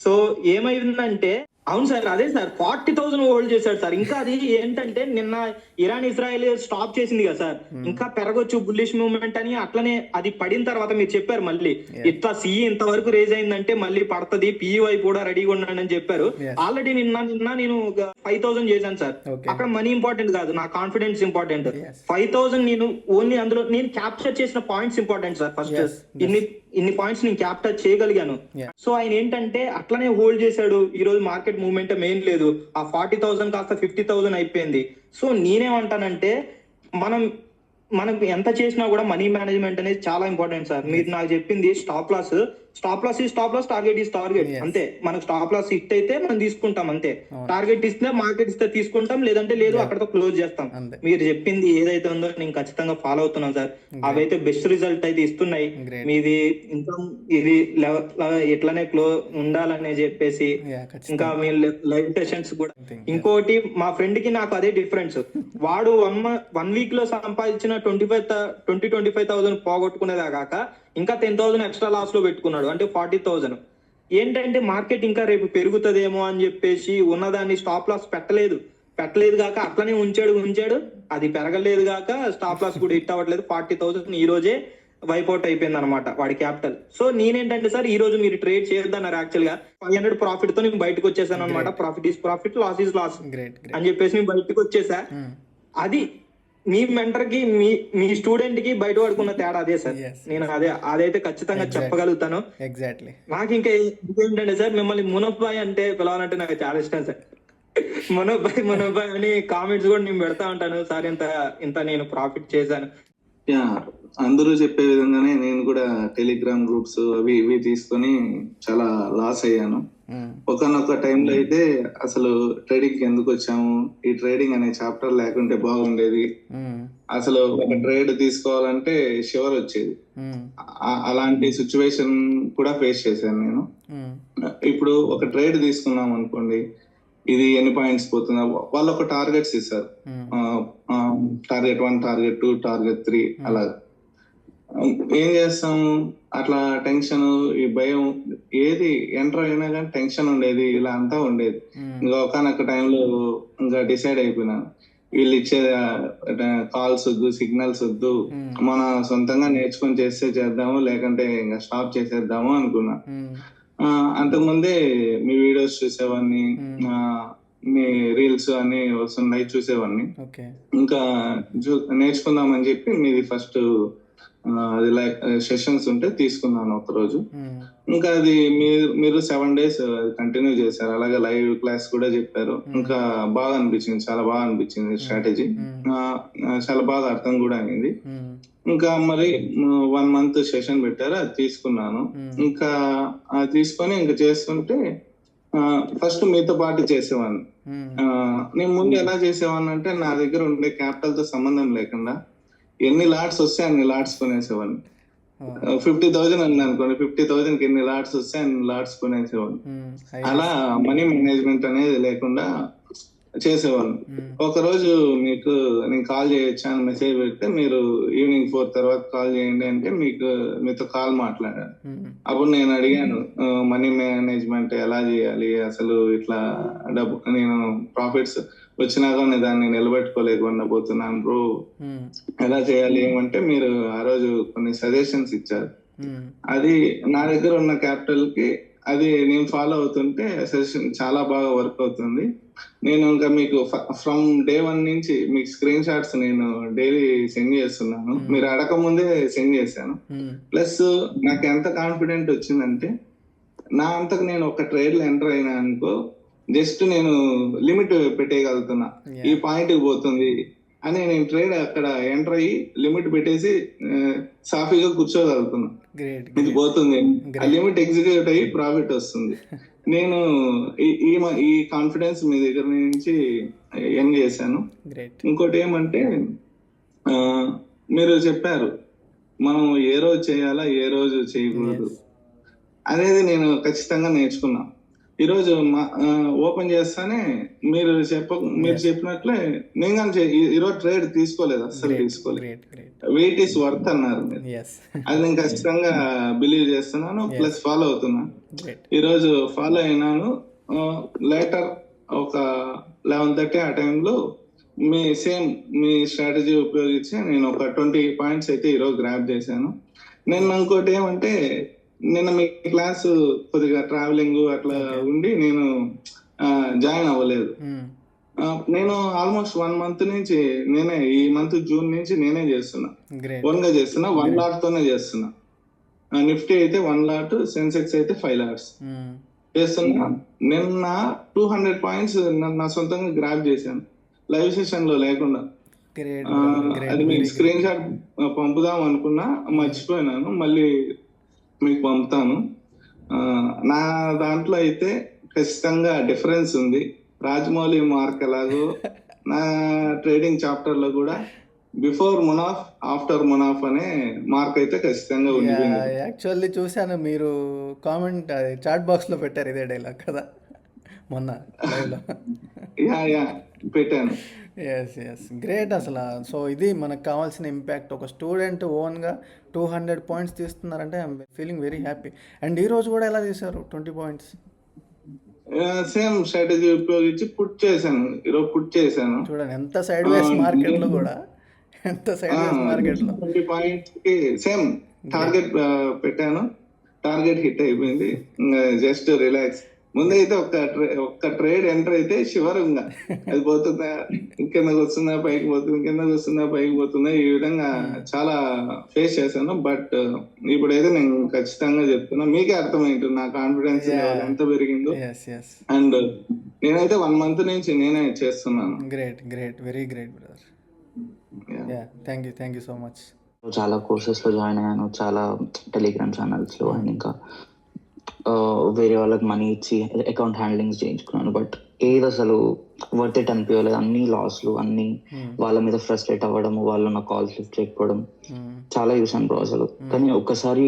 సో ఏమైందంటే అవును సార్, అదే సార్ 40,000 హోల్డ్ చేశాడు సార్. ఇంకా అది ఏంటంటే నిన్న ఇరాన్ ఇజ్రాయెల్ స్టాప్ చేసింది కదా సార్, ఇంకా పెరగొచ్చు బుల్లిష్ మూవ్మెంట్ అని. అట్లనే అది పడిన తర్వాత మీరు చెప్పారు మళ్ళీ ఇట్లా సిఈ ఇంతవరకు రేజ్ అయిందంటే మళ్ళీ పడుతుంది, పిఈవై కూడా రెడీగా ఉన్నాడని చెప్పారు. ఆల్రెడీ నిన్న నేను 5,000 చేశాను సార్. అక్కడ మనీ ఇంపార్టెంట్ కాదు, నా కాన్ఫిడెన్స్ ఇంపార్టెంట్. 5,000 నేను ఓన్లీ అందులో నేను క్యాప్చర్ చేసిన పాయింట్స్ ఇంపార్టెంట్ సార్. ఫస్ట్ ఇన్ని పాయింట్స్ నేను క్యాప్చర్ చేయగలిగాను. సో ఆయన ఏంటంటే అట్లనే హోల్డ్ చేశాడు. ఈ రోజు మార్కెట్ మూవ్మెంట్ మెయిన్ లేదు, ఆ 40,000 కాస్త 50,000 అయిపోయింది. సో నేనేమంటానంటే మనం ఎంత చేసినా కూడా మనీ మేనేజ్మెంట్ అనేది చాలా ఇంపార్టెంట్ సార్. మీరు నాకు చెప్పింది stop loss target is target అంతే. మనకు స్టాప్ లాస్ హిట్ అయితే మనం తీసుకుంటాం అంతే, టార్గెట్ ఇస్తే మార్కెట్ ఇస్తే తీసుకుంటాం, లేదంటే లేదు అక్కడతో క్లోజ్ చేస్తాం. మీరు చెప్పింది ఏదైతే ఉందో నేను ఖచ్చితంగా ఫాలో అవుతున్నాను సార్. అవైతే బెస్ట్ రిజల్ట్ అయితే ఇస్తున్నాయి. మీది ఇంకా ఇది ఎట్లనే ఉండాలని చెప్పేసి ఇంకా మీ లైవ్ సెషన్స్ కూడా. ఇంకోటి మా ఫ్రెండ్ కి నాకు అదే డిఫరెన్స్, వాడు 1 week లో సంపాదించిన 25,000 పోగొట్టుకునేదా కాక ఇంకా 10,000 ఎక్స్ట్రా లాస్ లో పెట్టుకున్నాడు, అంటే 40,000. ఏంటంటే మార్కెట్ ఇంకా రేపు పెరుగుతుందేమో అని చెప్పేసి ఉన్నదాన్ని స్టాప్ లాస్ పెట్టలేదు కాక అట్లనే ఉంచాడు. అది పెరగలేదు కాక స్టాప్ లాస్ కూడా హిట్ అవ్వట్లేదు. 40,000 ఈ రోజే వైపౌట్ అయిపోయింది అనమాట వాడి క్యాపిటల్. సో నేనేంటంటే సార్ ఈ రోజు మీరు ట్రేడ్ చేయొద్దన్నారు, యాక్చువల్ గా 500 ప్రాఫిట్ తో నేను బయటకు వచ్చేసాను అనమాట. Profit is profit, loss is loss అని చెప్పేసి నేను బయటకు వచ్చేసా. అది మీ మెంటర్ కి మీ స్టూడెంట్ కి బయట పడుకున్న తేడా అదే సార్. నేను అదైతే ఖచ్చితంగా చెప్పగలుగుతాను. ఎగ్జాక్ట్లీ. నాకు ఇంకా ఏంటంటే సార్, మిమ్మల్ని మునఫ్ భాయ్ అంటే పిలవాలంటే నాకు చాలా ఇష్టం సార్. మునఫ్ భాయ్ అని కామెంట్స్ కూడా నేను పెడతా ఉంటాను సార్. ఇంత నేను ప్రాఫిట్ చేశాను. అందరూ చెప్పే విధంగానే నేను కూడా టెలిగ్రామ్ గ్రూప్స్ అవి ఇవి తీసుకొని చాలా లాస్ అయ్యాను. ఒకనొక టైంలో అయితే అసలు ట్రేడింగ్ ఎందుకు వచ్చాము, ఈ ట్రేడింగ్ అనే చాప్టర్ లేకుంటే బాగుండేది, అసలు ఒక ట్రేడ్ తీసుకోవాలంటే షివర్ వచ్చేది. అలాంటి సిచ్యువేషన్ కూడా ఫేస్ చేశాను నేను. ఇప్పుడు ఒక ట్రేడ్ తీసుకున్నాం అనుకోండి, ఇది ఎన్ని పాయింట్స్ పోతుందా, వాళ్ళు ఒక టార్గెట్స్ ఇస్తారు, టార్గెట్ 1, టార్గెట్ 2, టార్గెట్ 3 అలా. ఏం చేస్తాము, అట్లా టెన్షన్, ఈ భయం, ఏది ఎంటర్ అయినా కానీ టెన్షన్ ఉండేది, ఇలా అంతా ఉండేది. ఇంకా ఒకనొక టైంలో ఇంకా డిసైడ్ అయిపోయినాను, వీళ్ళు ఇచ్చే కాల్స్ వద్దు, సిగ్నల్స్ వద్దు, మన సొంతంగా నేర్చుకొని చేస్తే చేద్దాము, లేకంటే ఇంకా స్టాప్ చేసేద్దాము అనుకున్నా. అంతకుముందే మీ వీడియోస్ చూసేవాడిని, మీ రీల్స్ అన్ని వస్తున్నాయి చూసేవాడిని. ఇంకా నేర్చుకుందామని చెప్పి మీది ఫస్ట్ అది లైక్ సెషన్స్ ఉంటే తీసుకున్నాను ఒక రోజు. ఇంకా అది మీరు 7 days కంటిన్యూ చేశారు, అలాగే లైవ్ క్లాస్ కూడా చెప్పారు. ఇంకా బాగా అనిపించింది, చాలా బాగా అనిపించింది స్ట్రాటజీ, చాలా బాగా అర్థం కూడా అయింది. ఇంకా మరి 1 month సెషన్ పెట్టారు, అది తీసుకున్నాను. ఇంకా అది తీసుకొని ఇంకా చేస్తుంటే ఫస్ట్ మీతో పాటు చేసేవాడిని. నేను ముందు ఎలా చేసేవాడిని అంటే, నా దగ్గర ఉండే క్యాపిటల్ తో సంబంధం లేకుండా ఎన్ని లాట్స్ వస్తే అన్ని లాట్స్ కొనేసేవాడిని. 50,000 అని అనుకోండి, 50,000కి ఎన్ని లాట్స్ వస్తే అన్ని లాట్స్ కొనేసేవాడిని. అలా మనీ మేనేజ్మెంట్ అనేది లేకుండా చేసేవాడిని. ఒక రోజు మీకు నేను కాల్ చేయొచ్చా అని మెసేజ్ పెడితే, మీరు ఈవినింగ్ 4 తర్వాత కాల్ చేయండి అంటే మీతో కాల్ మాట్లాడాను. అప్పుడు నేను అడిగాను, మనీ మేనేజ్మెంట్ ఎలా చేయాలి, అసలు ఇట్లా నేను ప్రాఫిట్స్ వచ్చినా కానీ దాన్ని నిలబెట్టుకోలేకపోతున్నాను బ్రో, ఎలా చేయాలి ఏమంటే మీరు ఆ రోజు కొన్ని సజెషన్స్ ఇచ్చారు. అది నా దగ్గర ఉన్న క్యాపిటల్ కి అది నేను ఫాలో అవుతుంటే సజెషన్ చాలా బాగా వర్క్ అవుతుంది. నేను ఇంకా మీకు ఫ్రమ్ డే 1 నుంచి మీకు స్క్రీన్ షాట్స్ నేను డైలీ సెండ్ చేస్తున్నాను. మీరు అడగక ముందే సెండ్ చేశాను. ప్లస్ నాకు ఎంత కాన్ఫిడెంట్ వచ్చిందంటే, నా అంతకు నేను ఒక ట్రేడ్ లో ఎంటర్ అయినా అనుకో, జస్ట్ నేను లిమిట్ పెట్టేయగలుగుతున్నా, ఈ పాయింట్ పోతుంది అని నేను ట్రేడ్ అక్కడ ఎంటర్ అయ్యి లిమిట్ పెట్టేసి సాఫీగా కూర్చోగలుగుతున్నా. ఇది పోతుంది, ఆ లిమిట్ ఎగ్జిక్యూట్ అయ్యి ప్రాఫిట్ వస్తుంది. నేను ఈ కాన్ఫిడెన్స్ మీ దగ్గర నుంచి ఎర్న్ చేశాను. ఇంకోటి ఏమంటే, మీరు చెప్పారు మనం ఏ రోజు చేయాలా ఏ రోజు చేయకూడదు అనేది నేను ఖచ్చితంగా నేర్చుకున్నా. ఈరోజు ఓపెన్ చేస్తానే మీరు చెప్పినట్లే నేను కానీ ఈరోజు ట్రేడ్ తీసుకోలేదు, అస్సలు తీసుకోలేదు. వెయిట్ ఈస్ వర్త్ అన్నారు మీరు, అది నేను ఖచ్చితంగా బిలీవ్ చేస్తున్నాను, ప్లస్ ఫాలో అవుతున్నా. ఈరోజు ఫాలో అయినాను. లేటర్ ఒక 11:30 ఆ టైంలో మీ స్ట్రాటజీ ఉపయోగించి నేను ఒక 20 పాయింట్స్ అయితే ఈరోజు గ్రాప్ చేశాను. నేను ఇంకోటి ఏమంటే, నిన్న మీ క్లాస్ కొద్దిగా ట్రావెలింగ్ అట్లా ఉండి నేను జాయిన్ అవ్వలేదు. నేను ఆల్మోస్ట్ 1 month నుంచి నేనే, ఈ మంత్ జూన్ నుంచి నేనే చేస్తున్నా, ఓన్ గా చేస్తున్నా. 1 lot తోనే చేస్తున్నా. నిఫ్టీ అయితే 1 lot, సెన్సెక్స్ అయితే 5 lots చేస్తున్నా. నిన్న 200 పాయింట్స్ నా సొంతంగా గ్రాప్ చేశాను, లైవ్ సెషన్ లో లేకుండా. అది మీకు స్క్రీన్ షాట్ పంపుదాం అనుకున్నా, మర్చిపోయినాను. మళ్ళీ మీకు పంపుతాను. నా దాంట్లో అయితే ఖచ్చితంగా డిఫరెన్స్ ఉంది. రాజమౌళి మార్క్ ఎలాగో నా ట్రేడింగ్ చాప్టర్ లో కూడా బిఫోర్ మునాఫ్ ఆఫ్టర్ మునాఫ్ అనే మార్క్ అయితే ఖచ్చితంగా ఉంది. యాక్చువల్లీ చూశాను, మీరు కామెంట్ చాట్ బాక్స్ లో పెట్టారు ఇదే డైలాగ్ కదా మొన్న లైవ్ లో. యా పెట్టాను. ఎస్ గ్రేట్ అసలు. సో ఇది మనకు కావాల్సిన ఇంపాక్ట్. ఒక స్టూడెంట్ ఓన్గా 200 పాయింట్స్ తీస్తున్నారంటే I'm feeling very happy. And ఈ రోజు కూడా ఎలా తీశారు 20 పాయింట్స్? సేమ్ స్ట్రాటజీ ఉపయోగించి పుట్ చేశాను. ఈరోజు పుట్ చేశాను. చూడండి ఎంత సైడ్ వేస్ మార్కెట్ లో కూడా, ఎంత సైడ్ వేస్ మార్కెట్ లో 20 పాయింట్స్ కి సేమ్ టార్గెట్ పెట్టాను. టార్గెట్ హిట్ అయిపోయింది. Just relax. ముందైతే ఒక్క ట్రేడ్ ఎంటర్ అయితే శివరంగా అది పోతుందా, కిందకు వస్తుందా పైకి పోతుంది, కిందకు వస్తుందా పైకి పోతుందా, ఈ విధంగా చాలా ఫేస్ చేశాను. బట్ ఇప్పుడైతే నేను ఖచ్చితంగా చెప్తున్నా, మీకే అర్థమైంది నా కాన్ఫిడెన్స్ ఎంత పెరిగిందో. అండ్ నేనైతే 1 month నుంచి నేనే చేస్తున్నాను. Great very great brother. Thank you so much. చాలా కోర్సెస్ లో జాయిన్ అయ్యాను, చాలా టెలిగ్రామ్ ఛానల్స్ లో, అండ్ ఇంకా వేరే వాళ్ళకి మనీ ఇచ్చి అకౌంట్ హ్యాండ్లింగ్స్ చేయించుకున్నాను. బట్ ఏది అసలు వర్త్ ఇట్ అనిపించలేదు. అన్ని లాస్లు, అన్ని వాళ్ళ మీద ఫ్రస్ట్రేట్ అవ్వడం, వాళ్ళు నా కాల్స్ లిఫ్ట్ చేయకపోవడం చాలా చూసాను బ్రో అసలు. కానీ ఒక్కసారి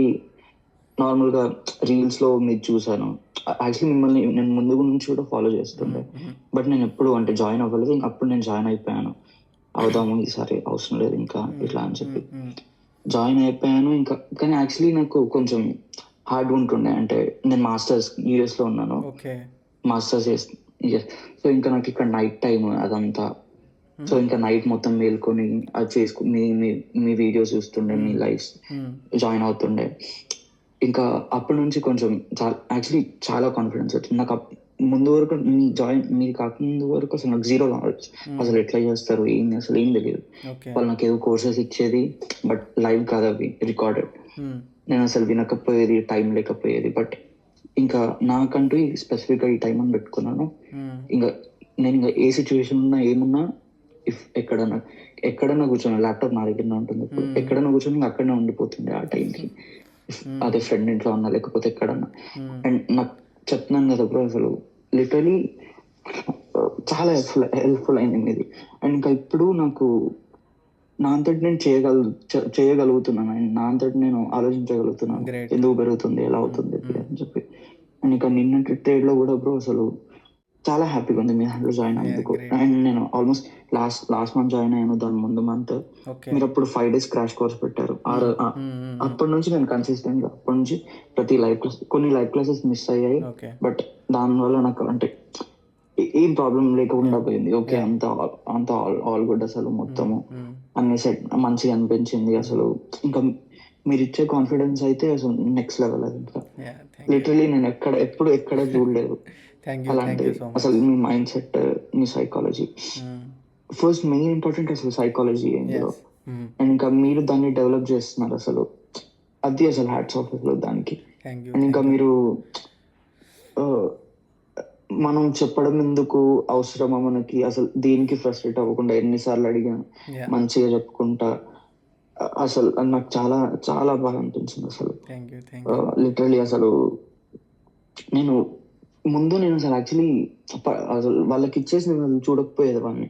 నార్మల్గా రీల్స్ లో మీరు చూసాను. యాక్చువల్లీ మిమ్మల్ని నేను ముందు నుంచి కూడా ఫాలో చేస్తుండే, బట్ నేను ఎప్పుడు అంటే జాయిన్ అవ్వలేదు. అప్పుడు నేను జాయిన్ అయిపోయాను, అవుదాము ఈసారి అవసరం లేదు ఇంకా ఇట్లా అని చెప్పి జాయిన్ అయిపోయాను. ఇంకా కానీ యాక్చువల్లీ నాకు కొంచెం హార్డ్ ఉంటుండే. అంటే నేను మాస్టర్స్ యూఎస్ లో ఉన్నాను, మాస్టర్స్ సో ఇంకా నాకు ఇక్కడ నైట్ టైం అదంతా. సో ఇంకా నైట్ మొత్తం మేల్కొని అది మీ వీడియోస్ చూస్తుండే, మీ లైవ్స్ జాయిన్ అవుతుండే. ఇంకా అప్పటి నుంచి కొంచెం యాక్చువల్లీ చాలా కాన్ఫిడెన్స్ వచ్చింది నాకు. ముందు వరకు మీరు కాకముందు వరకు అసలు నాకు జీరో నాలెడ్జ్, అసలు ఎట్లా చేస్తారు ఏంది అసలు ఏం తెలియదు. వాళ్ళు నాకు ఏదో కోర్సెస్ ఇచ్చేది, బట్ లైవ్ కాదు అవి, రికార్డెడ్. నేను అసలు వినకపోయేది, టైం లేకపోయేది. బట్ ఇంకా నాకంటూ స్పెసిఫిక్గా ఈ టైం అని పెట్టుకున్నాను. ఇంకా నేను ఇంకా ఏ సిచ్యువేషన్ ఉన్నా ఏమున్నా, ఇఫ్ ఎక్కడన్నా కూర్చొని, ల్యాప్టాప్ నా దగ్గర ఉంటుంది, ఎక్కడన్నా కూర్చొని అక్కడనే ఉండిపోతుండే ఆ టైంకి. అదే ఫ్రెండ్ ఇంట్లో ఉన్నా లేకపోతే ఎక్కడన్నా. అండ్ నాకు చెప్తున్నాను కదా బ్రో, అసలు లిటరలీ చాలా హెల్ప్ఫుల్ అయింది మీది. అండ్ ఇంకా ఇప్పుడు నాకు నా అంతటి నేను చేయగలుగుతున్నాను, నా అంతటి నేను ఆలోచించగలుగుతున్నాను ఎందుకు పెరుగుతుంది, ఎలా అవుతుంది అని చెప్పి. అండ్ ఇంకా నిన్నటి ట్రేడ్ లో కూడా బ్రో అసలు చాలా హ్యాపీగా ఉంది మీ దాంట్లో జాయిన్ అయ్యేందుకు. అండ్ నేను ఆల్మోస్ట్ లాస్ట్ మంత్ జాయిన్ అయ్యాను, దాని ముందు మంత్ మీరు అప్పుడు 5 days క్రాష్ కోర్స్ పెట్టారు. అప్పటి నుంచి నేను కన్సిస్టెంట్ గా అప్పటి నుంచి ప్రతి లైవ్ క్లాస్, కొన్ని లైవ్ క్లాసెస్ మిస్ అయ్యాయి, బట్ దానివల్ల నాకు అంటే ఏం ప్రాబ్లం లేకుండా పోయింది. ఓకే, అంత అంత ఆల్ గుడ్ అసలు మొత్తము అన్ని సెట్ మంచిగా అనిపించింది అసలు. ఇంకా మీరు ఇచ్చే కాన్ఫిడెన్స్ అయితే అసలు నెక్స్ట్ లెవెల్. అది ఇంకా లిటరలీ నేను ఎక్కడ చూడలేదు అలాంటి. అసలు మీ మైండ్ సెట్, మీ సైకాలజీ ఫస్ట్ మెయిన్ ఇంపార్టెంట్ అసలు సైకాలజీ ఇందులో. అండ్ ఇంకా మీరు దాన్ని డెవలప్ చేస్తున్నారు అసలు, అది అసలు హ్యాట్స్ ఆఫ్ అసలు దానికి. అండ్ ఇంకా మీరు మనం చెప్పడం ఎందుకు అవసరమా మనకి, అసలు దేనికి ఫ్రస్ట్రేట్ అవ్వకుండా ఎన్నిసార్లు అడిగినా మంచిగా చెప్పుకుంటా అసలు నాకు చాలా చాలా బాగా అనిపించింది అసలు. లిటరలీ అసలు నేను అసలు యాక్చువల్లీ అసలు వాళ్ళకి ఇచ్చేసి నేను అసలు చూడకపోయేది వాళ్ళని,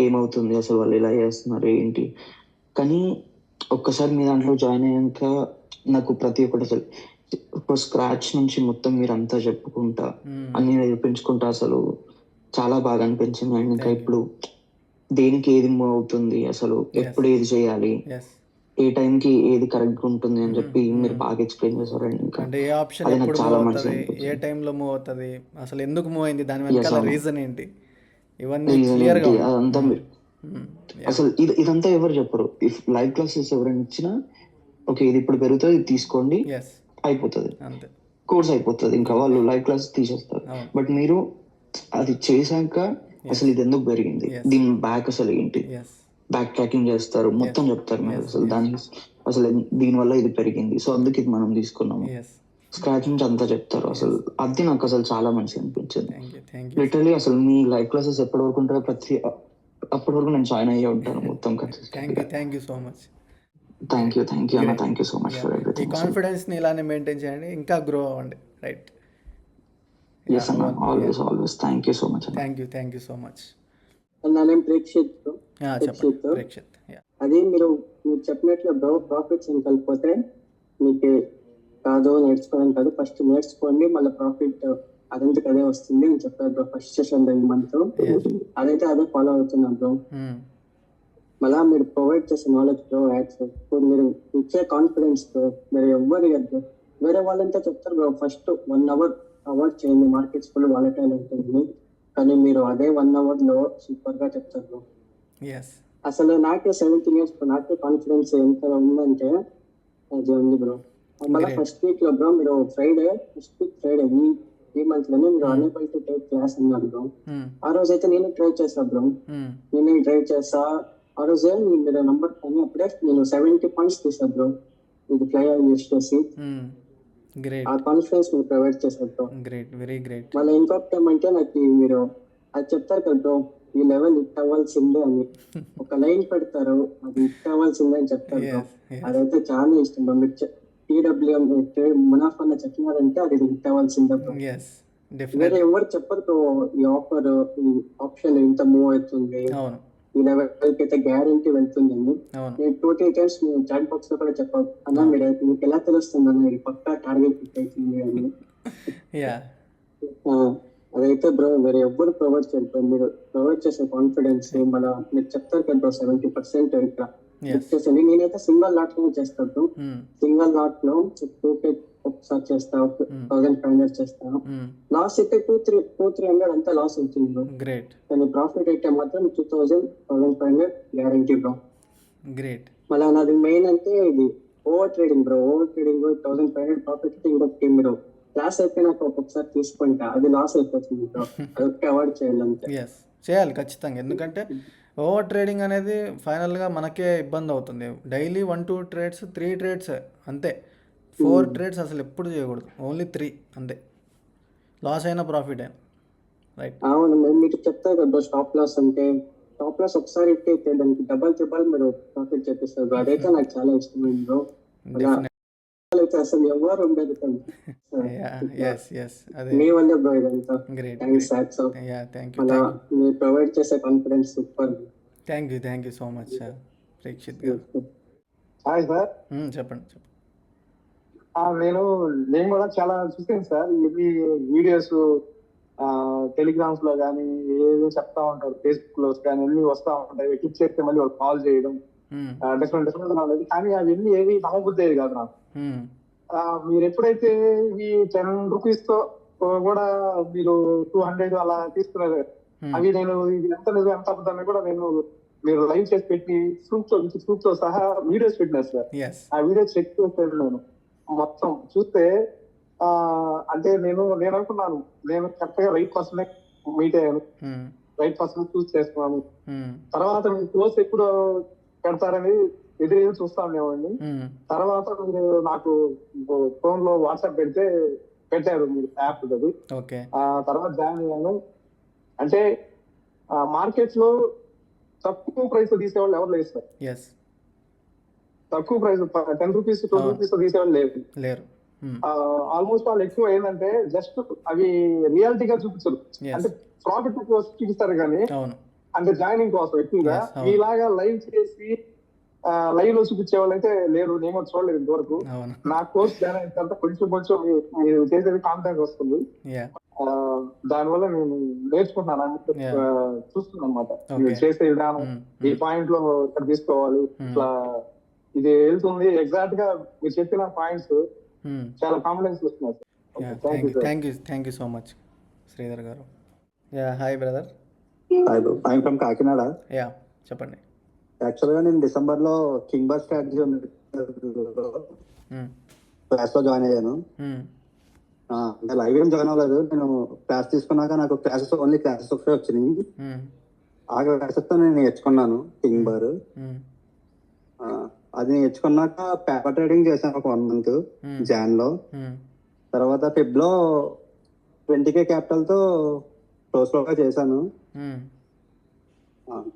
ఏమవుతుంది అసలు వాళ్ళు ఇలా చేస్తున్నారు ఏంటి. కానీ ఒక్కసారి మీ దాంట్లో జాయిన్ అయ్యాక నాకు ప్రతి ఒక్కటి అసలు స్క్రాచ్ నుంచి మొత్తం మీరు అంతా చెప్పుకుంటా అన్ని నేర్పించుకుంటా అసలు చాలా బాగా అనిపించింది. అండ్ ఇంకా ఇప్పుడు దేనికి ఏది మూవ్ అవుతుంది అసలు, ఎప్పుడు ఏది చేయాలి, ఏ టైంకి ఏది కరెక్ట్ ఉంటుంది అని చెప్పి మీరు బాగా ఎక్స్ప్లెయిన్ చేశారు. అండ్ ఇంకా అంటే ఏ ఆప్షన్ ఎప్పుడు మూవ్ అవుతుంది, ఏ టైంలో మూవ్ అవుతుంది, అసలు ఎందుకు మూవ్ అయింది, దాని వెనకాల రీజన్ ఏంటి, ఇవన్నీ క్లియర్ గా అదంతా మీరు అసలు ఇదంతా ఎవరు చెప్పరు. ఇఫ్ లైవ్ క్లాసెస్ ఎవరైనా ఇచ్చినా ఓకే ఇది ఇప్పుడు పెరుగుతుంది, ఇది తీసుకోండి, అయిపోతుంది, కోర్స్ అయిపోతుంది, ఇంకా వాళ్ళు లైవ్ క్లాస్ తీసేస్తారు. బట్ మీరు అది చేశాక అసలు ఇది ఎందుకు పెరిగింది, దీని బ్యాక్ అసలు ఏంటి, బ్యాక్ ట్రాకింగ్ చేస్తారు, మొత్తం చెప్తారు మీరు అసలు దానికి అసలు దీనివల్ల ఇది పెరిగింది, సో అందుకు ఇది మనం తీసుకున్నాము, స్క్రాచ్ నుంచి అంతా చెప్తారు అసలు. అది నాకు అసలు చాలా మంచిగా అనిపించింది. లిటరలీ అసలు మీ లైవ్ క్లాసెస్ ఎప్పటి వరకు ఉంటారో అప్పటి వరకు నేను జాయిన్ అయ్యే ఉంటాను మొత్తం. Thank you so much. Thank you అన్న, thank you so much for everything. ఈ కాన్ఫిడెన్స్ని ఇలానే మెయింటైన్ చేయండి, ఇంకా గ్రో అవ్వండి. రైట్. Yes అన్న, always thank you so much. Thank you so much. నా నేమ్ ప్రేక్షిత్. అది మీరు చెప్పినట్లు బ్రో, ప్రాఫిట్స్ అని కలిపిపోతే మీకు కాదు నేర్చుకోవడం కాదు, ఫస్ట్ నేర్చుకోండి, మళ్ళీ ప్రాఫిట్ అదంతకు అదే వస్తుంది అని చెప్పారు బ్రో ఫస్ట్ సెషన్ మంత్. అదైతే అదే ఫాలో అవుతున్నాం బ్రో. మళ్ళా మీరు ప్రొవైడ్ చేసే నాలెడ్జ్ బ్రో, ఇప్పుడు మీరు ఇచ్చే కాన్ఫిడెన్స్ బ్రో, మీరు ఎవ్వరు బ్రో, వేరే వాళ్ళంతా చెప్తారు బ్రో ఫస్ట్ 1 hour అవాయిడ్ చేయండి, మార్కెట్స్ ఫుల్ వాలటైల్ ఉంటుంది, కానీ మీరు అదే 1 hour లో సూపర్ గా చెప్తారు బ్రో. అసలు నాకే 17 years నాకే కాన్ఫిడెన్స్ ఎంత ఉందంటే అది ఉంది బ్రో. మళ్ళీ ఫస్ట్ వీక్ లో బ్రో మీరు ఫ్రైడే ఈ మంత్ లోనే మీరు అనేబుల్ టు టేక్ క్లాస్ అన్నారు బ్రో. ఆ రోజు అయితే నేను ట్రై చేసా బ్రో, ఆ రోజే మీరు నంబర్ కానీ అప్పుడే నేను 70 points తీసా బ్రో, ఇది ఫ్లైర్ యూస్ చేసి. ఆ కాన్ఫిడెన్స్ మీరు ప్రొవైడ్ చేశారు బ్రో. మళ్ళీ ఇంకొకటి ఏమంటే నాకు మీరు అది చెప్తారు కదా బ్రో, ఈ లెవెల్ హిట్ అవ్వాల్సిందే అని ఒక లైన్ పెడతారు, అది హిట్ అవ్వాల్సిందే అని చెప్తారు బ్రో. అదైతే చాలా ఇష్టం బ్రో. మీరు TWM మునాఫ్ అన్న చెప్పినారంటే అది హిట్ అవ్వాల్సిందే బ్రో. వేరే ఎవరు చెప్పరు బ్రో ఈ ఆప్షన్ ఇంత మూవ్ అవుతుంది, ఈ లెవెల్ అయితే గ్యారంటీ వెళ్తుంది అని. నేను 2-3 times చాట్ బాక్స్ లో కూడా చెప్పాను అన్న, మీకు ఎలా తెలుస్తుంది అన్న ఇది పక్కా టార్గెట్ హిట్ అవుతుంది అని. అదైతే బ్రో మీరు ఎవ్వరు ప్రొవైడ్ చేయరు, మీరు ప్రొవైడ్ చేసే కాన్ఫిడెన్స్ మళ్ళీ మీరు చెప్తారు కదా బ్రో 70% ఇక్కడ చేసేది. నేనైతే సింగిల్ లాట్ లో చేస్తాను, సింగిల్ లాట్ లో 2K ఒకసారి చేస్తా, 1500 చేస్తాను. లాస్ అయితే 200-300 అంతా లాస్ అవుతుంది, కానీ ప్రాఫిట్ అయితే మాత్రం 2000-1500 గ్యారంటీ బ్రో. మళ్ళీ నాది మెయిన్ అంటే ఇది over trading bro. Over trading 1500 profit అయితే ఇంకొకటి మీరు క్లాస్ అయిపోయినాక ఒక్కొక్కసారి తీసుకుంటా, అది లాస్ అయిపోతుంది బ్రో, అదొకటి అవాయిడ్ చేయాలి అంతే. చేయాలి ఖచ్చితంగా, ఎందుకంటే ఓవర్ ట్రేడింగ్ అనేది ఫైనల్గా మనకే ఇబ్బంది అవుతుంది. డైలీ 1-2 trades 3 trades అంతే, 4 trades అసలు ఎప్పుడు చేయకూడదు, ఓన్లీ 3 అంతే, లాస్ అయినా ప్రాఫిట్ అయినా. రైట్. అవును, మీరు చెప్తారు కదా స్టాప్ లాస్ అంటే, స్టాప్ లాస్ ఒకసారి ఇట్టయితే దానికి డబల్ మీరు ప్రాఫిట్ చెప్పిస్తారు, అదైతే నాకు చాలా ఇష్టమైంది బ్రో. అయితే అసలు ఎవరు ఉండదు మీ వల్ల బ్రో ఇదంతా. మీరు ప్రొవైడ్ చేసే confidence super. Thank you so much Prekshith గారు. Hi sir. చెప్పండి. నేను కూడా చాలా చూసాను సార్, ఇది వీడియోస్ టెలిగ్రామ్స్ లో కానీ ఏదో చెప్తా ఉంటారు, ఫేస్బుక్ లో కానీ అన్ని వస్తా ఉంటాయి, క్లిక్ చేస్తే మళ్ళీ వాళ్ళు కాల్ చేయడం డిఫరెంట్ నాలెడ్జ్, కానీ అవన్నీ ఏవి నమ్మబుద్ధేది కాదు నాకు. మీరు ఎప్పుడైతే ఈ 10 rupees తో కూడా మీరు 200 అలా తీసుకున్నారు. అవి నేను ఇది ఎంత నిజం ఎంత అబద్ధాన్ని కూడా నేను మీరు లైవ్ చేసి పెట్టి ప్రూఫ్ తో సహా వీడియోస్ పెట్టినారు సార్. ఆ వీడియోస్ చెక్ చేశాను నేను మొత్తం చూస్తే. అంటే నేను అనుకున్నాను నేను కరెక్ట్ గా రైట్ పర్సన్ మీట్ అయ్యాను, రైట్ పర్సన్ చూస్ చేసుకున్నాను. తర్వాత మీరు కోర్స్ ఎప్పుడు పెడతారని ఎదురు చూస్తా ఉండేవాడిని. తర్వాత మీరు నాకు ఫోన్ లో వాట్సాప్ పెట్టారు మీరు యాప్ అది. తర్వాత జాయిన్ అయ్యాను. అంటే మార్కెట్ లో తక్కువ ప్రైస్ తీసేవాళ్ళు ఎవరు లేదు సార్. తక్కువ ప్రైస్ 10 రూపీస్ 12 రూపీస్ తీసేవాళ్ళు లేరు. ఆల్మోస్ట్ వాళ్ళు ఎక్కువ ఏంటంటే జస్ట్ అవి రియాలిటీగా చూపించరు, అంటే ప్రాఫిట్ కోసం చూపిస్తారు కానీ అంటే జాయినింగ్ కోసం ఎక్కువగా. మీలాగా లైవ్ చేసి లైవ్ లో చూపించే వాళ్ళు అయితే లేరు, నేను చూడలేదు ఇంతవరకు. నా కోర్స్ జాయిన్ అయిన తర్వాత కొంచెం మీరు చేసేది కాంటాక్ట్ వస్తుంది, దానివల్ల నేను నేర్చుకుంటున్నాను, చూస్తున్నాను అనమాట. మీరు చేసే విధానం ఈ పాయింట్ లో ఇక్కడ తీసుకోవాలి, ఇట్లా ఇది వెళ్తుంది. ఎగ్జాక్ట్ గా మీరు చెప్పిన పాయింట్స్ చాలా కాన్ఫిడెన్స్ వస్తున్నాయి. Thank you so much Sridhar గారు. Hi brother. Hi bro, I'm from Kakinada. చెప్పండి. యాక్చువల్గా నేను డిసెంబర్ లో కింగ్ బస్ స్ట్రాటజీ క్లాస్ లో జాయిన్ అయ్యాను. లైవ్ ఏం జాయిన్ అవ్వలేదు. నేను క్లాస్ తీసుకున్నాక నాకు క్లాసెస్ ఓన్లీ క్లాసెస్ ఒకటే వచ్చినాయి. ఆ క్లాసెస్ తో నేను నేర్చుకున్నాను కింగ్ బార్. అది నేర్చుకున్నాక పేపర్ ట్రేడింగ్ చేశాను ఒక 1 month జాన్ లో. తర్వాత ఫెబ్ లో 20K క్యాపిటల్ తో క్లోజ్ గా చేశాను.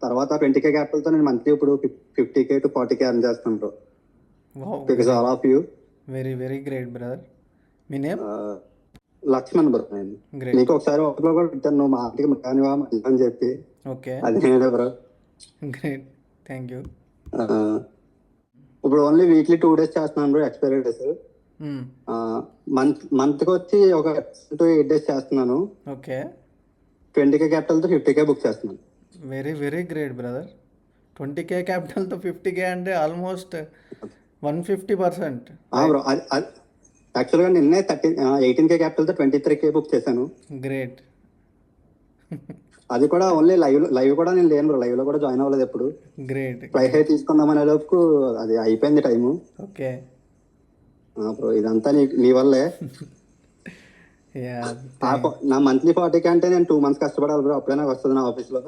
తర్వాత 20K క్యాపిటల్ తో నేను మంత్లీ ఇప్పుడు 50K to 40K అర్న్ చేస్తాను bro. Because all of you. Very great brother. మీ నేమ్? లక్ష్మణ్ బ్రో. నేను నీకు ఒకసారి ఒకలో కూడా పెట్టాను, నువ్వు మాటికి కానివా అని చెప్పి. అది నేనే బ్రో. Great, thank you. ఇప్పుడు ఓన్లీ వీక్లీ 2 days చేస్తున్నాను బ్రో, ఎక్స్పైరీ డేస్. మంత్ కి వచ్చి ఒక 8 days చేస్తున్నాను. 20K క్యాపిటల్ తో 50K బుక్ చేస్తున్నాను. Very great brother. 20K capital తో 50K అంటే ఆల్మోస్ట్ 150%. బ్రో యాక్చువల్గా నిన్నే 18K క్యాపిటల్ తో 23K బుక్ చేశాను. గ్రేట్. అది కూడా ఓన్లీ లైవ్ కూడా నేను లేను బ్రో, లైవ్ లో కూడా జాయిన్ అవ్వలేదు ఎప్పుడు. గ్రేట్. ప్రైస్ హై తీసుకుందాం అనే లోపు అది అయిపోయింది టైము. బ్రో ఇదంతా నీ వల్లే. నా మంత్లీ 40K అంటే నేను 2 months కష్టపడాలి బ్రో, అప్పుడే నాకు వస్తుంది నా ఆఫీస్ లో.